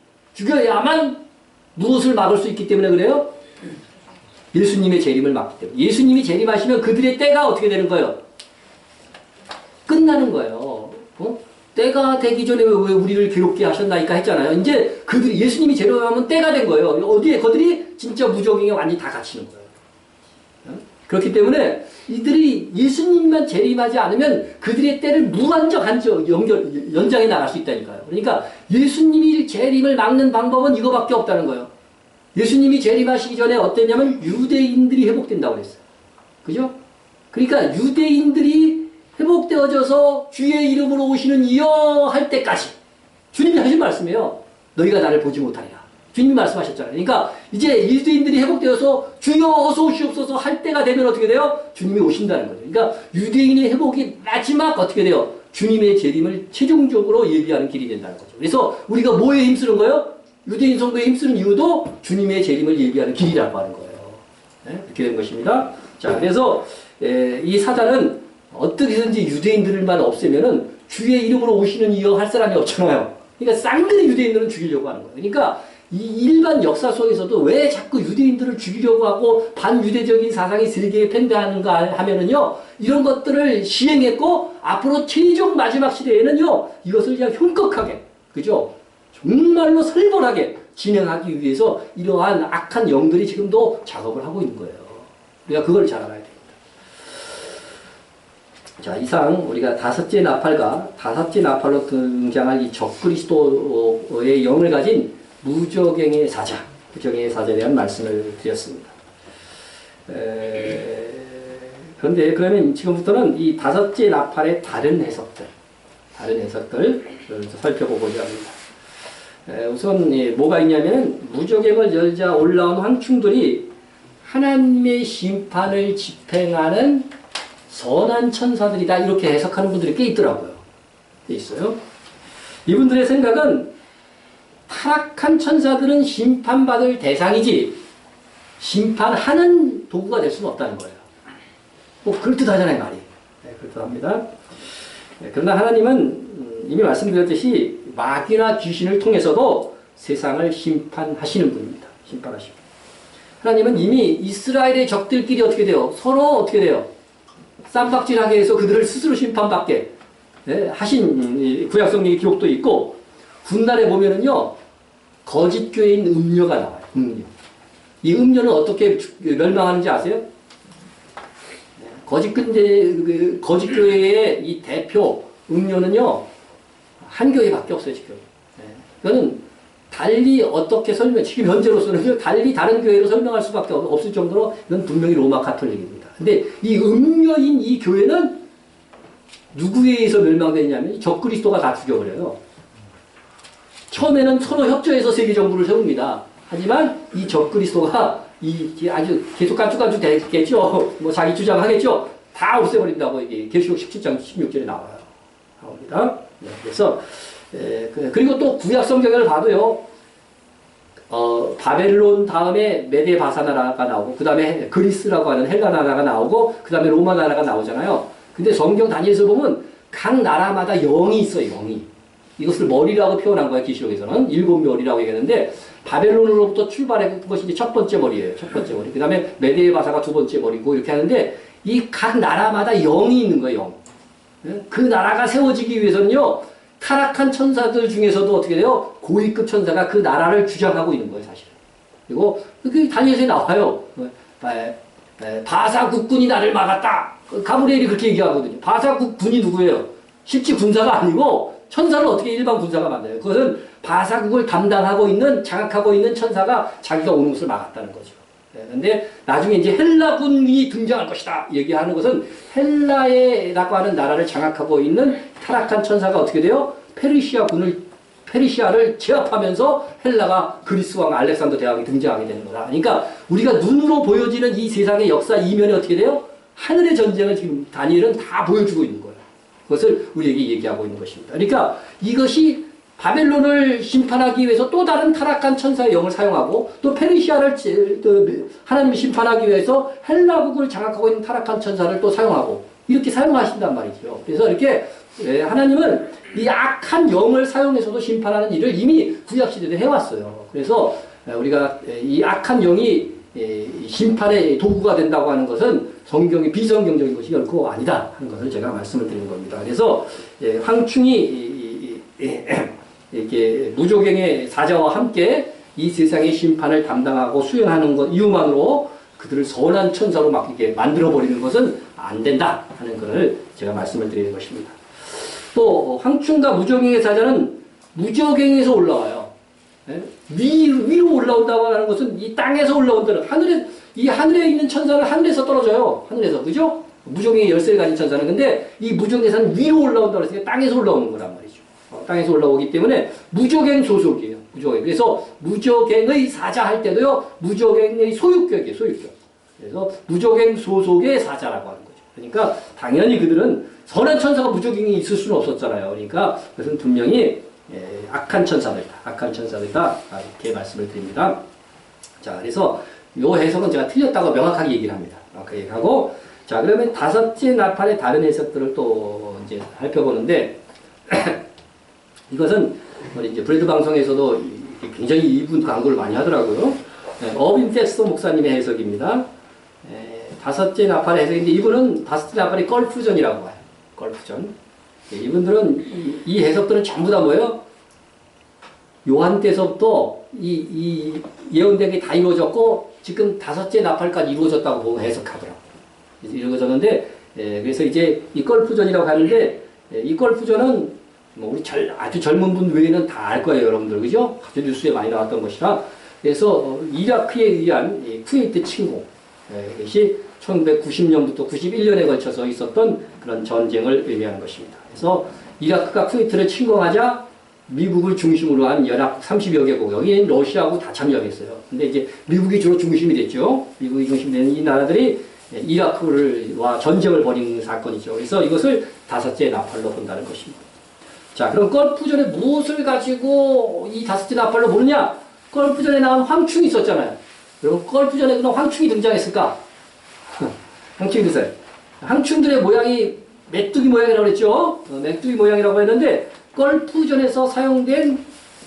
무엇을 막을 수 있기 때문에 그래요? 예수님의 재림을 막기 때문에. 예수님이 재림하시면 그들의 때가 어떻게 되는 거예요? 끝나는 거예요. 때가 되기 전에 왜 우리를 괴롭게 하셨나이까 했잖아요. 이제 예수님이 재림하면 때가 된 거예요. 어디에? 그들이 진짜 무적행에 완전히 다 갇히는 거예요. 그렇기 때문에 이들이 예수님만 재림하지 않으면 그들의 때를 무한정 연장해 나갈 수 있다니까요. 그러니까 예수님이 재림을 막는 방법은 이거밖에 없다는 거예요. 예수님이 재림하시기 전에 어땠냐면 유대인들이 회복된다고 그랬어요. 그죠? 그러니까 유대인들이 회복되어져서 주의 이름으로 오시는 이여 할 때까지 주님이 하신 말씀이에요. 너희가 나를 보지 못하리라. 주님이 말씀하셨잖아요. 그러니까 이제 유대인들이 회복되어서 주여 어서 오시옵소서 할 때가 되면 어떻게 돼요? 주님이 오신다는 거죠. 그러니까 유대인의 회복이 마지막 어떻게 돼요? 주님의 재림을 최종적으로 예비하는 길이 된다는 거죠. 그래서 우리가 뭐에 힘쓰는 거예요? 유대인 성도에 힘쓰는 이유도 주님의 재림을 예비하는 길이라고 하는 거예요. 네? 이렇게 된 것입니다. 자, 그래서 이 사단은 어떻게든지 유대인들만 없애면은 주의 이름으로 오시는 이여 할 사람이 없잖아요. 그러니까 쌍둥이 유대인들은 죽이려고 하는 거예요. 그러니까 이 일반 역사 속에서도 왜 자꾸 유대인들을 죽이려고 하고 반유대적인 사상이 세계에 팽배하는가 하면은요, 이런 것들을 시행했고 앞으로 최종 마지막 시대에는요, 이것을 그냥 흉측하게, 그죠? 정말로 살벌하게 진행하기 위해서 이러한 악한 영들이 지금도 작업을 하고 있는 거예요. 우리가 그걸 잘 알아야 됩니다. 자, 이상 우리가 다섯째 나팔로 등장할 이 적그리스도의 영을 가진 무적행의 사자에 대한 말씀을 드렸습니다. 그런데 그러면 지금부터는 이 다섯째 나팔의 다른 해석들 살펴보고자 합니다. 우선 뭐가 있냐면 무적행을 열자 올라온 황충들이 하나님의 심판을 집행하는 선한 천사들이다 이렇게 해석하는 분들이 꽤 있더라고요. 꽤 있어요. 이분들의 생각은 타락한 천사들은 심판받을 대상이지 심판하는 도구가 될 수는 없다는 거예요. 뭐 그럴듯하잖아요, 말이. 네, 그럴듯합니다. 네, 그러나 하나님은 이미 말씀드렸듯이 마귀나 귀신을 통해서도 세상을 심판하시는 분입니다. 심판하시고. 하나님은 이미 이스라엘의 적들끼리 어떻게 돼요? 서로 어떻게 돼요? 쌈박질하게 해서 그들을 스스로 심판받게 하신 구약성경의 기록도 있고, 훗날에 보면은요, 거짓 교회인 음녀가 나와요. 음녀. 이 음녀는 어떻게 멸망하는지 아세요? 거짓 교회의 이 대표 음녀는요, 한 교회밖에 없어요, 지금. 그거는 달리 어떻게 지금 현재로서는 달리 다른 교회로 설명할 수밖에 없을 정도로 이건 분명히 로마 가톨릭입니다. 근데 이 음녀인 이 교회는 누구에 의해서 멸망되냐면 적그리스도가 다 죽여버려요. 처음에는 서로 협조해서 세계 정부를 세웁니다. 하지만 이 적그리스도가 아주 계속 간주간주 되겠죠. 뭐 자기 주장하겠죠. 다 없애버린다고 이게 계시록 17장 16절에 나옵니다. 네, 그래서 그리고 또 구약 성경을 봐도요. 바벨론 다음에 메데 바사 나라가 나오고 그 다음에 그리스라고 하는 헬라 나라가 나오고 그 다음에 로마 나라가 나오잖아요. 근데 성경 다니엘서 보면 각 나라마다 영이 있어요. 영이. 이것을 머리라고 표현한 거예요. 계시록에서는 7머리라고 얘기하는데 바벨론으로부터 출발한 것이 이제 첫 번째 머리예요. 첫 번째 머리. 그 다음에 메데 바사가 두 번째 머리고 이렇게 하는데 이 각 나라마다 영이 있는 거예요. 영. 그 나라가 세워지기 위해서는요. 타락한 천사들 중에서도 어떻게 돼요? 고위급 천사가 그 나라를 주장하고 있는 거예요, 사실은. 그리고 그 다니엘서에 나와요. 바사 국군이 나를 막았다. 가브리엘이 그렇게 얘기하거든요. 바사 국군이 누구예요? 실제 군사가 아니고 천사를 어떻게 일반 군사가 만나요? 그것은 바사국을 담당하고 있는 장악하고 있는 천사가 자기가 오는 것을 막았다는 거죠. 그런데 나중에 이제 헬라군이 등장할 것이다 얘기하는 것은 헬라에라고 하는 나라를 장악하고 있는 타락한 천사가 어떻게 돼요? 페르시아를 제압하면서 헬라가 그리스 왕 알렉산더 대왕이 등장하게 되는 거다. 그러니까 우리가 눈으로 보여지는 이 세상의 역사 이면이 어떻게 돼요? 하늘의 전쟁을 지금 다니엘은 다 보여주고 있는 거예요. 그것을 우리에게 얘기하고 있는 것입니다. 그러니까 이것이 바벨론을 심판하기 위해서 또 다른 타락한 천사의 영을 사용하고 또 페르시아를 하나님이 심판하기 위해서 헬라국을 장악하고 있는 타락한 천사를 또 사용하고 이렇게 사용하신단 말이죠. 그래서 이렇게 하나님은 이 악한 영을 사용해서도 심판하는 일을 이미 구약시대에 해왔어요. 그래서 우리가 이 악한 영이 심판의 도구가 된다고 하는 것은 성경이 비성경적인 것이 결코 아니다 하는 것을 제가 말씀을 드리는 겁니다. 그래서 황충이 이렇게 무조갱의 사자와 함께 이 세상의 심판을 담당하고 수행하는 것 이유만으로 그들을 선한 천사로 막 이렇게 만들어버리는 것은 안 된다 하는 것을 제가 말씀을 드리는 것입니다. 또 황충과 무조갱의 사자는 무조갱에서 올라와요. 위로 올라온다고 하는 것은 이 땅에서 올라온다는 하늘에 있는 천사는 하늘에서 떨어져요. 하늘에서. 그죠? 무조갱의 열쇠를 가진 천사는. 근데 이 무조갱에서는 위로 올라온다고 했으니까 땅에서 올라오는 거란 말이죠. 땅에서 올라오기 때문에 무조갱 소속이에요. 무조갱. 그래서 무조갱의 사자 할 때도요. 무조갱의 소유격이에요. 소유격. 그래서 무조갱 소속의 사자라고 하는 거죠. 그러니까 당연히 그들은 선한 천사가 무조갱이 있을 수는 없었잖아요. 그러니까 그것은 분명히 악한 천사들이다. 악한 천사들이다. 이렇게 말씀을 드립니다. 자, 그래서 요 해석은 제가 틀렸다고 명확하게 얘기를 합니다. 명확하게 얘기하고, 자, 그러면 다섯째 나팔의 다른 해석들을 또 이제 살펴보는데, 이것은 우리 이제 브레드 방송에서도 굉장히 이분 광고를 많이 하더라고요. 어빈 텍스토 목사님의 해석입니다. 다섯째 나팔의 해석인데, 이분은 다섯째 나팔이 걸프전이라고 해요. 걸프전. 이분들은 이 해석들은 전부 다 뭐예요? 요한 때서부터 이 예언된 게 다 이루어졌고 지금 다섯째 나팔까지 이루어졌다고 보고 해석하더라고요. 이루어졌는데 그래서 이제 이 걸프전이라고 하는데 이 걸프전은 뭐 우리 아주 젊은 분 외에는 다 알 거예요, 여러분들. 그죠? 아주 뉴스에 많이 나왔던 것이라. 그래서 이라크에 의한 쿠웨이트 침공. 이것이 1990년부터 91년에 걸쳐서 있었던 그런 전쟁을 의미하는 것입니다. 그래서 이라크가 쿠웨이트를 침공하자 미국을 중심으로 한 연합 30여 개국, 여기엔 러시아하고 다 참여했어요. 근데 이제 미국이 주로 중심이 됐죠. 미국이 중심이 되는 이 나라들이 이라크와 전쟁을 벌이는 사건이죠. 그래서 이것을 다섯째 나팔로 본다는 것입니다. 자, 그럼 걸프전에 무엇을 가지고 이 다섯째 나팔로 보느냐? 걸프전에 나온 황충이 있었잖아요. 그럼 걸프전에 그럼 황충이 등장했을까? 황충이 드세요. 황충들의 모양이 메뚜기 모양이라고 그랬죠? 메뚜기 모양이라고 했는데 걸프전에서 사용된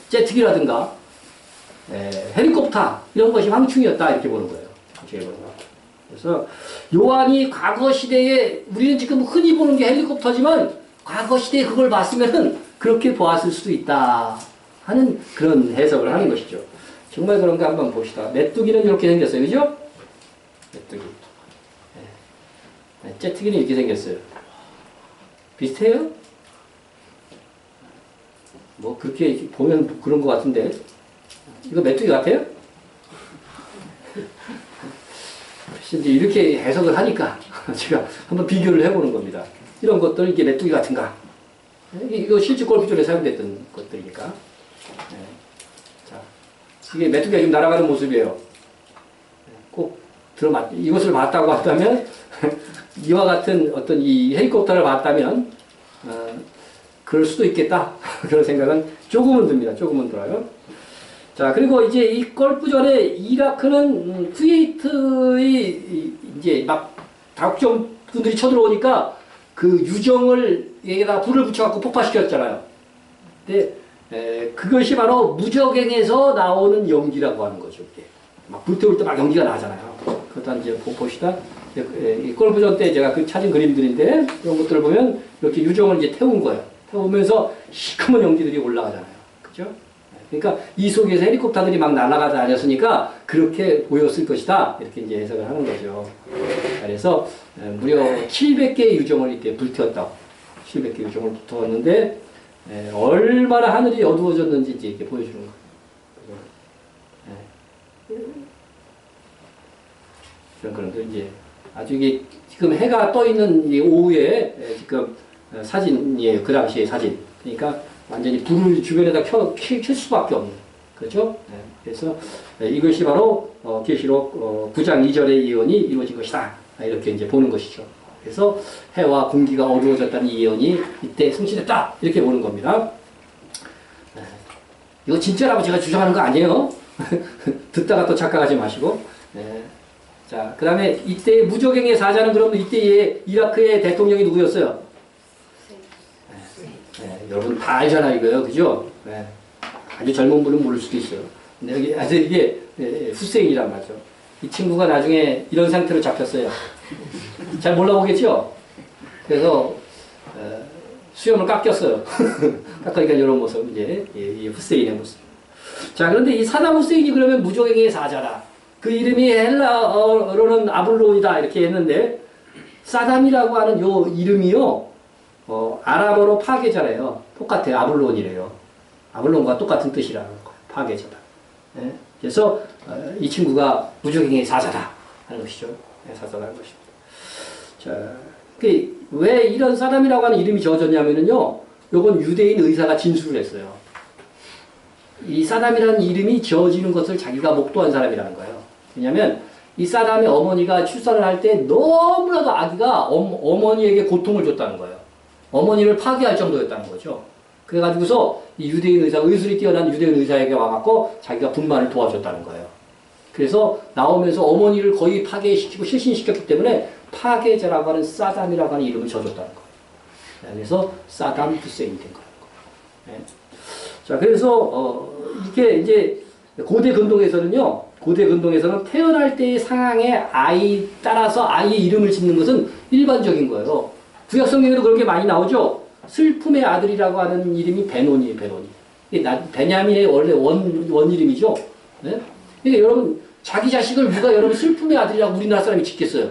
제트기라든가 헬리콥터 이런 것이 황충이었다 이렇게 보는 거예요. 그래서 요한이 과거 시대에 우리는 지금 흔히 보는 게 헬리콥터지만 과거 시대에 그걸 봤으면은 그렇게 보았을 수도 있다 하는 그런 해석을 하는 것이죠. 정말 그런가 한번 봅시다. 메뚜기는 이렇게 생겼어요. 그죠? 메뚜기. 제트기는 이렇게 생겼어요. 비슷해요? 뭐 그렇게 보면 그런 것 같은데 이거 메뚜기 같아요? 이제 이렇게 해석을 하니까 제가 한번 비교를 해보는 겁니다. 이런 것들 이게 메뚜기 같은가? 이거 실제 골프존에 사용됐던 것들이니까. 네. 자, 이게 메뚜기가 지금 날아가는 모습이에요. 꼭 이것을 봤다고 한다면 이와 같은 어떤 이 헬리콥터를 봤다면 그럴 수도 있겠다. 그런 생각은 조금은 듭니다. 조금은 들어요. 자, 그리고 이제 이 골프전에 이라크는 쿠웨이트의 이제 막 다국적분들이 쳐들어오니까 그 유정을 여기다 불을 붙여갖고 폭파시켰잖아요. 근데 그것이 바로 무적행에서 나오는 연기라고 하는 거죠. 이게 막 불태울 때 막 연기가 나잖아요. 그것도 이제 봅시다. 이 골프전 때 제가 찾은 그림들인데 이런 것들을 보면 이렇게 유정을 이제 태운 거예요. 태우면서 시커먼 연기들이 올라가잖아요. 그죠? 그러니까 이 속에서 헬리콥터들이 막 날아가 다녔으니까 그렇게 보였을 것이다. 이렇게 이제 해석을 하는 거죠. 그래서 무려 700개의 유정을 이렇게 불태웠다고. 700개 유정을 불태웠는데 얼마나 하늘이 어두워졌는지 이제 이렇게 보여주는 거예요. 그런 거 이제 아주 이게 지금 해가 떠 있는 이 오후에 지금 사진이에요. 그 당시의 사진. 그러니까 완전히 불을 주변에다 켤 수밖에 없는. 그렇죠? 그래서 이것이 바로 계시록 9장 2절의 예언이 이루어진 것이다. 이렇게 이제 보는 것이죠. 그래서 해와 공기가 어두워졌다는 이 예언이 이때 성취됐다. 이렇게 보는 겁니다. 이거 진짜라고 제가 주장하는 거 아니에요. 듣다가 또 착각하지 마시고. 자, 그 다음에 이때 무적행의 사자는 그러면 이때의 이라크의 대통령이 누구였어요? 여러분 다 알잖아 이거요. 그죠? 아주 젊은 분은 모를 수도 있어요. 근데 여기 아주 이게 후세인이란 말이죠. 이 친구가 나중에 이런 상태로 잡혔어요. 잘 몰라보겠죠? 그래서 수염을 깎였어요. 깎으니까 이런 모습, 이제 이 후세인의 모습. 자, 그런데 이 사담 후세인이 그러면 무적행의 사자다. 그 이름이 헬라어로는 아블론이다 이렇게 했는데 사담이라고 하는 요 이름이요 아랍어로 파괴자래요. 똑같아요. 아블론이래요. 아블론과 똑같은 뜻이라는 거예요. 파괴자다. 네? 그래서 이 친구가 무적행의 사자다 하는 것이죠. 네, 사자라는 것입니다. 자, 왜 이런 사람이라고 하는 이름이 지어졌냐면요. 요건 유대인 의사가 진술을 했어요. 이 사담이라는 이름이 지어지는 것을 자기가 목도한 사람이라는 거예요. 왜냐하면 이 사담의 어머니가 출산을 할 때 너무나도 아기가 어머니에게 고통을 줬다는 거예요. 어머니를 파괴할 정도였다는 거죠. 그래가지고서 이 유대인 의사, 의술이 뛰어난 유대인 의사에게 와갖고 자기가 분만을 도와줬다는 거예요. 그래서 나오면서 어머니를 거의 파괴시키고 실신시켰기 때문에 파괴자라고 하는 사담이라고 하는 이름을 지어줬다는 거예요. 그래서 사담 후세인이 된 거예요. 네. 자, 그래서 이게 이제 고대 근동에서는요. 고대 근동에서는 태어날 때의 상황에 따라서 아이의 이름을 짓는 것은 일반적인 거예요. 구약 성경에도 그런 게 많이 나오죠. 슬픔의 아들이라고 하는 이름이 베논이에요. 베논이. 베냐민의 원래 원 이름이죠. 네? 그러니까 여러분 자기 자식을 누가 여러분 슬픔의 아들이라고 우리나라 사람이 짓겠어요.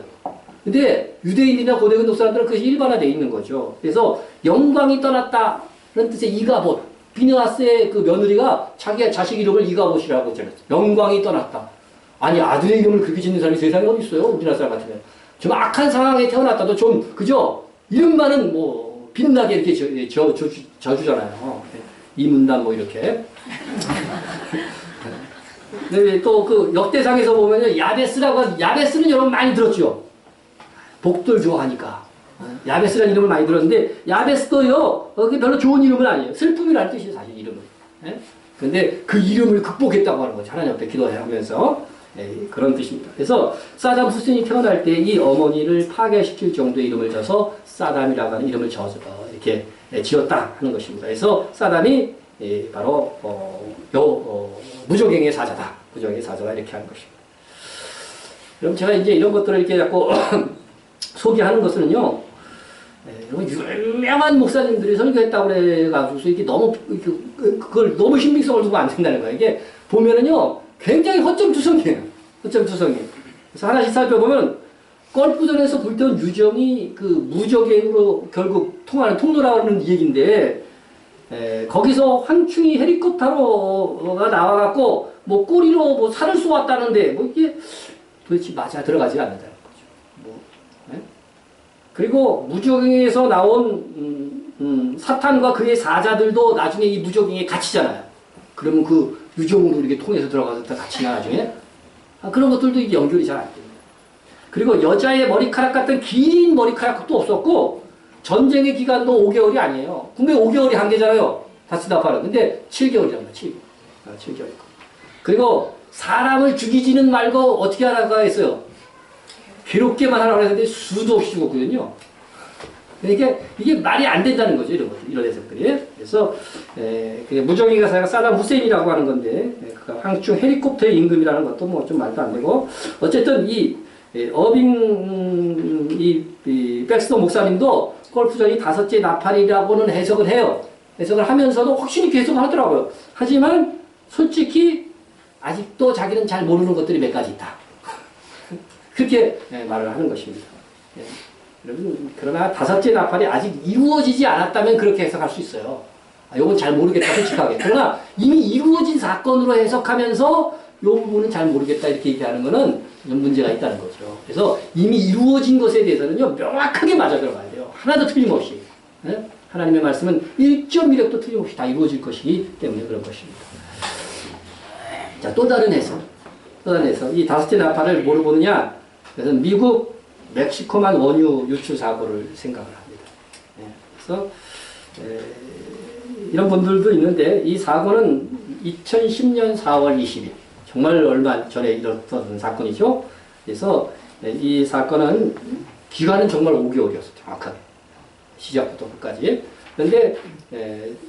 근데 유대인이나 고대 근동 사람들은 그것이 일반화되어 있는 거죠. 그래서 영광이 떠났다는 뜻의 이가봇. 비느하스의 그 며느리가 자기 자식 이름을 이가봇이라고 했잖아요. 영광이 떠났다. 아니 아들의 이름을 그렇게 짓는 사람이 세상에 어디 있어요? 우리나라 사람 같으면. 좀 악한 상황에 태어났다도 좀 그죠? 이름만은 뭐 빛나게 이렇게 져주잖아요. 이문단 뭐 이렇게. 또 그 역대상에서 보면요. 야베스는 여러분 많이 들었죠? 복들 좋아하니까. 야베스라는 이름을 많이 들었는데 야베스도요 그게 별로 좋은 이름은 아니에요. 슬픔이라는 뜻이에요. 사실 이름은. 근데 그 이름을 극복했다고 하는 거죠. 하나님 앞에 기도하면서 그런 뜻입니다. 그래서 사담 후세인이 태어날 때 이 어머니를 파괴시킬 정도의 이름을 져서 사담이라고 하는 이름을 이렇게 지었다 하는 것입니다. 그래서 사담이 바로 무적행의 사자다. 무적행의 사자다 이렇게 하는 것입니다. 그럼 제가 이제 이런 것들을 이렇게 자꾸 소개하는 것은요, 유명한 목사님들이 설교했다고 그래가지고 이게 너무 그걸 너무 신빙성을 두면 안 된다는 거예요. 이게 보면은요 굉장히 허점투성이에요. 허점투성이. 그래서 하나씩 살펴보면 골프전에서 불태운 유정이 그 무적행으로 결국 통하는 통로라는 얘기인데 거기서 황충이 헬리콥터가 나와갖고 뭐 꼬리로 뭐 살을 쏘았다는데 뭐 이게 도대체 맞아 들어가지 않는다는 거죠. 뭐, 네? 그리고 무적행에서 나온 사탄과 그의 사자들도 나중에 이 무적행에 갇히잖아요. 그러면 그 유정으로 이렇게 통해서 들어가서 다 갇히나 나중에? 그런 것들도 이게 연결이 잘 안 됩니다. 그리고 여자의 머리카락 같은 긴 머리카락도 없었고 전쟁의 기간도 5개월이 아니에요. 분명히 5개월이 한계잖아요. 다스다파는. 근데 7개월이란 말이에요. 7개월. 그리고 사람을 죽이지는 말고 어떻게 하라고 했어요? 괴롭게만 하라고 했는데 수도 없이 죽었거든요. 그러니까 이게 말이 안 된다는 거죠. 이런 것들, 이런 해석들이. 그래서 무정의 가사가 사담 후세인이라고 하는 건데 항중 헬리콥터의 임금이라는 것도 뭐 좀 말도 안 되고 어쨌든 이 어빙 이 백스터 목사님도 골프전이 다섯째 나팔이라고는 해석을 해요. 해석을 하면서도 확실히 계속 하더라고요. 하지만 솔직히 아직도 자기는 잘 모르는 것들이 몇 가지 있다. 그렇게 말을 하는 것입니다. 여러분, 그러나 다섯째 나팔이 아직 이루어지지 않았다면 그렇게 해석할 수 있어요. 이건 잘 모르겠다, 솔직하게. 그러나 이미 이루어진 사건으로 해석하면서 이 부분은 잘 모르겠다 이렇게 얘기하는 거는 좀 문제가 있다는 거죠. 그래서 이미 이루어진 것에 대해서는요, 명확하게 맞아 들어가야 돼요. 하나도 틀림없이. 네? 하나님의 말씀은 1.1획도 틀림없이 다 이루어질 것이기 때문에 그런 것입니다. 자, 또 다른 해석. 이 다섯째 나팔을 뭐로 보느냐? 그래서 미국 멕시코만 원유 유출 사고를 생각을 합니다. 그래서 이런 분들도 있는데 이 사고는 2010년 4월 20일 정말 얼마 전에 일어났던 사건이죠. 그래서 이 사건은 기간은 정말 5개월이었어요. 정확하게. 시작부터 끝까지. 그런데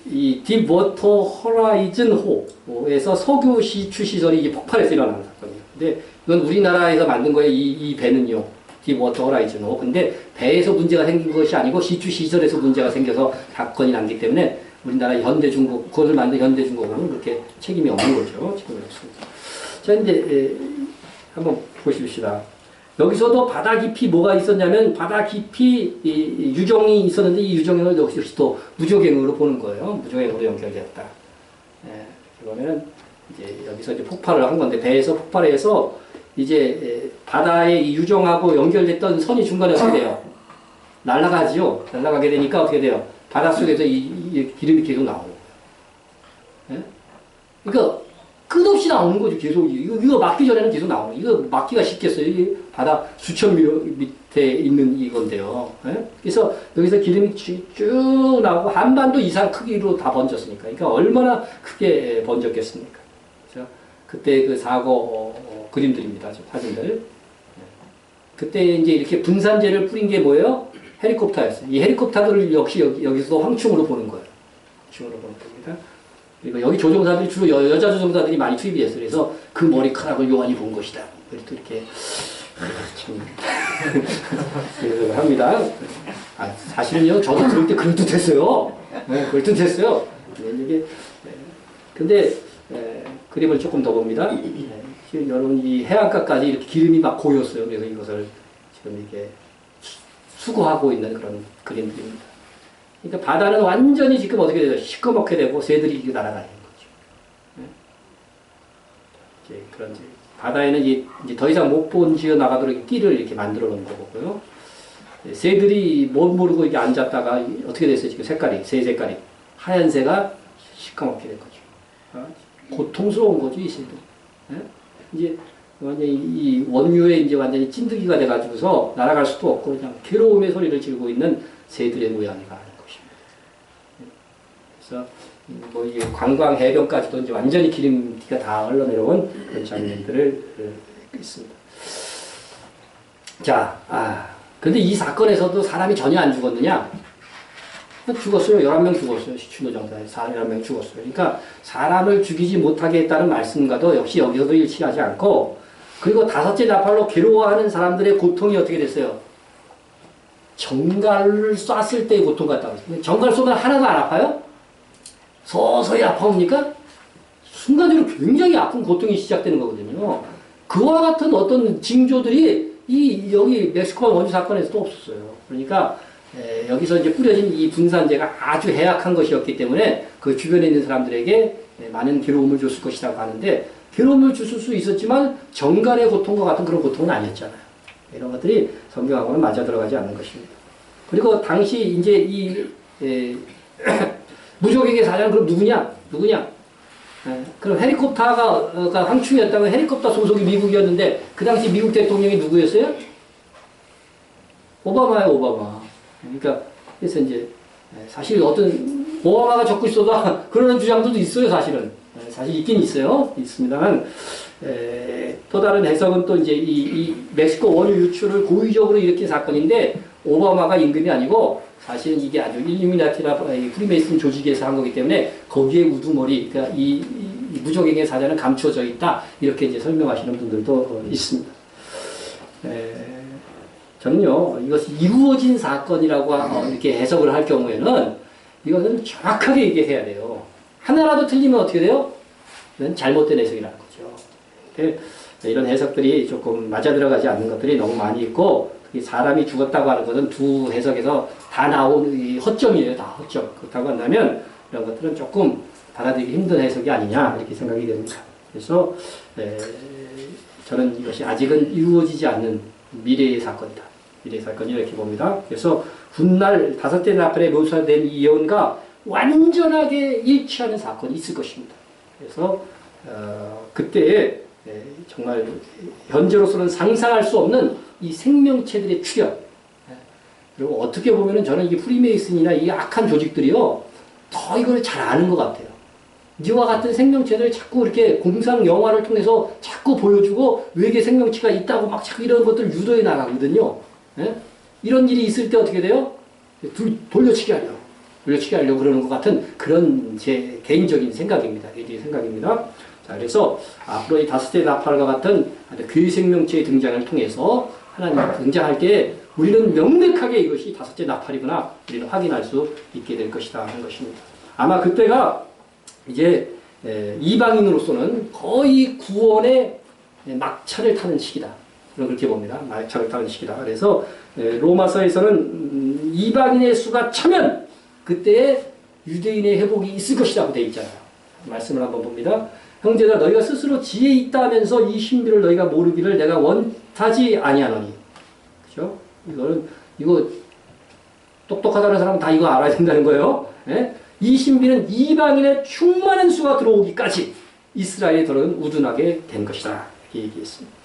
이 딥워터 호라이즌 호에서 석유 시추 시설이 폭발해서 일어난 사건이에요. 근데 이건 우리나라에서 만든 거예요. 이 배는요. 딥워터 호라이즌 호. 근데 배에서 문제가 생긴 것이 아니고 시추 시설에서 문제가 생겨서 사건이 났기 때문에 우리나라 현대중국, 그것을 만든 현대중국은 그렇게 책임이 없는 거죠. 책임이 없습니다. 자, 이제 한번 보십시다. 여기서도 바다 깊이 뭐가 있었냐면 바다 깊이 유정이 있었는데 이 유정을 역시 또 무적행으로 보는 거예요. 무적행으로 연결되었다. 그러면 이제 여기서 이제 폭발을 한 건데 배에서 폭발해서 이제 바다에 이 유정하고 연결됐던 선이 중간에 어떻게 돼요? 날아가지요. 날아가게 되니까 어떻게 돼요? 바닷속에서 이 기름이 계속 나오는 거예요. 그러니까 끝없이 나오는 거죠. 계속. 이거 막기 전에는 계속 나오는 거예요. 이거 막기가 쉽겠어요. 이 바다 수천 미 밑에 있는 이건데요. 그래서 여기서 기름이 쭉 나오고 한반도 이상 크기로 다 번졌으니까. 그러니까 얼마나 크게 번졌겠습니까. 그래서 그때 그 사고 그림들입니다. 사진들. 그때 이제 이렇게 분산재를 뿌린 게 뭐예요? 헬리콥터였어요. 이 헬리콥터들을 역시 여기서 황충으로 보는 거예요. 황충으로 보는 겁니다. 그리고 여기 조종사들이 주로 여자 조종사들이 많이 투입이 됐어요. 그래서 그 머리카락을 요한이 본 것이다. 그래도 이렇게 참 합니다. 사실은요, 저도 그럴 때 그럴듯했어요. 그럴듯했어요. 이게 근데 그림을 조금 더 봅니다. 여러분 이 해안가까지 이렇게 기름이 막 고였어요. 그래서 이것을 지금 이렇게 수거하고 있는 그런 그림들입니다. 그러니까 바다는 완전히 지금 어떻게 되죠? 시커멓게 되고 새들이 이렇게 날아다니는 거죠. 이제 그런 바다에는 이제 더 이상 못 번지어 나가도록 띠를 이렇게 만들어 놓은 거고요. 새들이 못 모르고 이렇게 앉았다가 어떻게 됐어요? 지금 색깔이 새 색깔이 하얀 새가 시커멓게 된 거죠. 고통스러운 거죠, 이 새들. 이제 완전히 이 원유에 이제 완전히 찐득이가 돼가지고서 날아갈 수도 없고 그냥 괴로움의 소리를 지르고 있는 새들의 모양이가 아닌 것입니다. 그래서 뭐 이게 관광 해변까지도 이제 완전히 기름기가 다 흘러내려온 그런 장면들을 있습니다. 자, 근데 이 사건에서도 사람이 전혀 안 죽었느냐? 죽었어요. 11명 죽었어요. 시추노정사에 11명 죽었어요. 그러니까 사람을 죽이지 못하게 했다는 말씀과도 역시 여기서도 일치하지 않고 그리고 다섯째 나팔로 괴로워하는 사람들의 고통이 어떻게 됐어요? 정갈을 쐈을 때의 고통 같다고 했어요. 정갈 쏘면 하나도 안 아파요? 서서히 아파옵니까? 순간적으로 굉장히 아픈 고통이 시작되는 거거든요. 그와 같은 어떤 징조들이 여기 멕시코 원유 사건에서도 없었어요. 그러니까 여기서 이제 뿌려진 이 분산재가 아주 해악한 것이었기 때문에 그 주변에 있는 사람들에게 많은 괴로움을 줬을 것이라고 하는데 괴로움을 주실 수 있었지만 정갈의 고통과 같은 그런 고통은 아니었잖아요. 이런 것들이 성경하고는 맞아 들어가지 않는 것입니다. 그리고 당시 이제 이 무적에게 사자는 그럼 누구냐? 그럼 헬리콥터가 황충이었다면 헬리콥터 소속이 미국이었는데 그 당시 미국 대통령이 누구였어요? 오바마예요, 오바마. 그러니까 그래서 이제 사실 어떤 오바마가 적고 있어도 그런 주장들도 있어요, 사실은. 사실 있긴 있어요. 있습니다만 또 다른 해석은 또 이제 이 멕시코 원유 유출을 고의적으로 일으킨 사건인데 오바마가 임금이 아니고 사실은 이게 아주 일루미나티나 프리메이슨 조직에서 한 거기 때문에 거기에 우두머리, 그러니까 이 무적행의 사자는 감추어져 있다 이렇게 이제 설명하시는 분들도 있습니다. 저는요 이것이 이루어진 사건이라고 이렇게 해석을 할 경우에는 이것은 정확하게 얘기해야 돼요. 하나라도 틀리면 어떻게 돼요? 이건 잘못된 해석이라는 거죠. 이런 해석들이 조금 맞아 들어가지 않는 것들이 너무 많이 있고 사람이 죽었다고 하는 것은 두 해석에서 다 나온 허점이에요. 다 허점. 그렇다고 한다면 이런 것들은 조금 받아들이기 힘든 해석이 아니냐 이렇게 생각이 됩니다. 그래서 저는 이것이 아직은 이루어지지 않는 미래의 사건이다. 미래의 사건이 이렇게 봅니다. 그래서 훗날 다섯째 나팔에 묘사된 이 예언과 완전하게 일치하는 사건이 있을 것입니다. 그래서 그때에 정말 현재로서는 상상할 수 없는 이 생명체들의 출현, 그리고 어떻게 보면은 저는 이 프리메이슨이나 이 악한 조직들이요 더 이걸 잘 아는 것 같아요. 이와 같은 생명체들을 자꾸 이렇게 공상 영화를 통해서 자꾸 보여주고 외계 생명체가 있다고 막 자꾸 이런 것들 유도해 나가거든요. 이런 일이 있을 때 어떻게 돼요? 돌려치기 하려고 그러는 것 같은 그런 제 개인적인 생각입니다. 개인적인 생각입니다. 자, 그래서 앞으로 이 다섯째 나팔과 같은 괴 생명체의 등장을 통해서 하나님 등장할 때 우리는 명백하게 이것이 다섯째 나팔이구나 우리는 확인할 수 있게 될 것이다 하는 것입니다. 아마 그때가 이제 이방인으로서는 거의 구원의 막차를 타는 시기다. 그렇게 봅니다. 막차를 타는 시기다. 그래서 로마서에서는 이방인의 수가 차면 그때에 유대인의 회복이 있을 것이라고 되어 있잖아요. 말씀을 한번 봅니다. 형제들아 너희가 스스로 지혜 있다면서 이 신비를 너희가 모르기를 내가 원하지 아니하노니. 그죠? 이거 똑똑하다는 사람은 다 이거 알아야 된다는 거예요. 예? 이 신비는 이방인의 충만한 수가 들어오기까지 이스라엘에 들어온 우둔하게 된 것이다. 이렇게 얘기했습니다.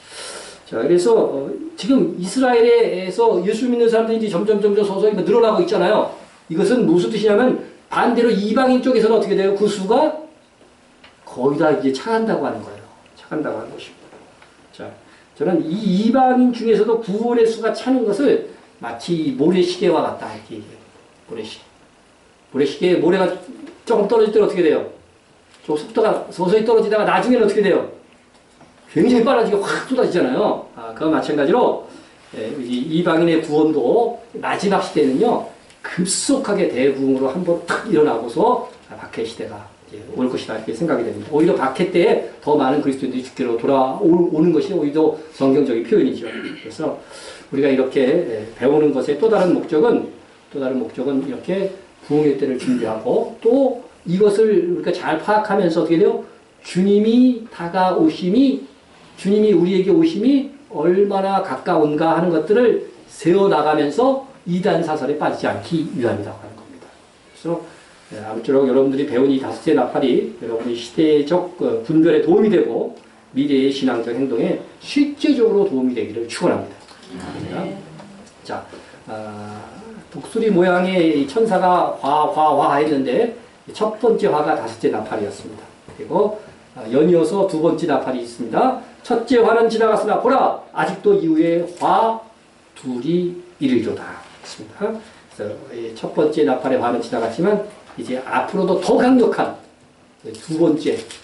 자, 그래서 지금 이스라엘에서 예수 믿는 사람들이 점점 서서히 늘어나고 있잖아요. 이것은 무슨 뜻이냐면 반대로 이방인 쪽에서는 어떻게 돼요? 그 수가 거의 다 이제 차간다고 하는 거예요. 차간다고 하는 것입니다. 자, 저는 이 이방인 중에서도 구원의 수가 차는 것을 마치 모래시계와 같다 이렇게 얘기해요. 모래시계. 모래시계에 모래가 조금 떨어질 때는 어떻게 돼요? 좀 속도가 서서히 떨어지다가 나중에는 어떻게 돼요? 굉장히 빨라지게 확 쏟아지잖아요. 그와 마찬가지로 이방인의 구원도 마지막 시대는요 급속하게 대부흥으로 한번 탁 일어나고서 박해 시대가 올 것이다 이렇게 생각이 됩니다. 오히려 박해 때에 더 많은 그리스도인들이 주께로 돌아오는 것이 오히려 성경적인 표현이죠. 그래서 우리가 이렇게 배우는 것의 또 다른 목적은 이렇게 부흥의 때를 준비하고 또 이것을 우리가 잘 파악하면서 어떻게 돼요? 주님이 우리에게 오심이 얼마나 가까운가 하는 것들을 세워나가면서 이단 사설에 빠지지 않기 위함이라고 하는 겁니다. 그래서 아무쪼록 여러분들이 배운 이 다섯째 나팔이 여러분의 시대적 분별에 도움이 되고 미래의 신앙적 행동에 실제적으로 도움이 되기를 축원합니다. 자, 독수리 모양의 천사가 화 했는데 첫 번째 화가 다섯째 나팔이었습니다. 그리고 연이어서 두 번째 나팔이 있습니다. 첫째 화는 지나갔으나 보라 아직도 이후에 화 둘이 이르리로다 했습니다. 그래서 첫 번째 나팔의 화는 지나갔지만 이제 앞으로도 더 강력한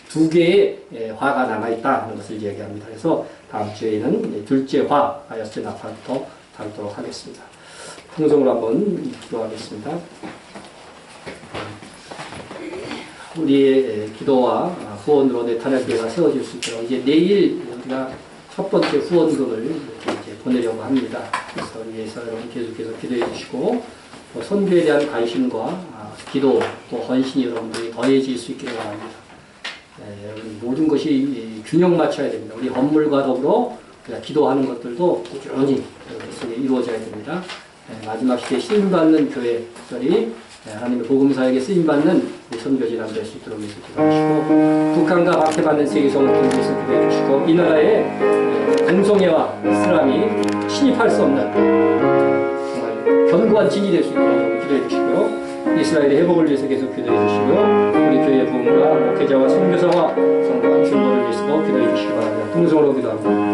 두 개의 화가 남아있다 하는 것을 이야기합니다. 그래서 다음 주에는 둘째 화, 여섯째 나팔부터 다루도록 하겠습니다. 통성으로 한번 기도하겠습니다. 우리의 기도와 후원으로 내탄할교회가 세워질 수 있도록 이제 내일 우리가 첫 번째 후원금을 이렇게 이제 보내려고 합니다. 그래서 위해서 여러분 계속해서 기도해 주시고 또 선교에 대한 관심과 기도 또 헌신이 여러분들이 더해질 수 있기를 바랍니다. 모든 것이 균형 맞춰야 됩니다. 우리 업물과 더불어 우리가 기도하는 것들도 꾸준히 속에 이루어져야 됩니다. 마지막 시대에 쓰임받는 교회들이 하나님의 복음사에게 쓰임받는 선교지란 될 수 있도록 위해서 기도하시고, 북한과 박해받는 세계성을 돌기 위해서 기도해 주시고, 이 나라에 동성애와 이슬람이 침입할 수 없는 정말 견고한 진이 될 수 있도록 기도해 주시고요. 이스라엘의 회복을 위해서 계속 기도해 주시고요. 우리 교회의 부흥과 목회자와 선교사와 성도와 중보를 위해서도 기도해 주시기 바랍니다. 동성으로 기도합니다.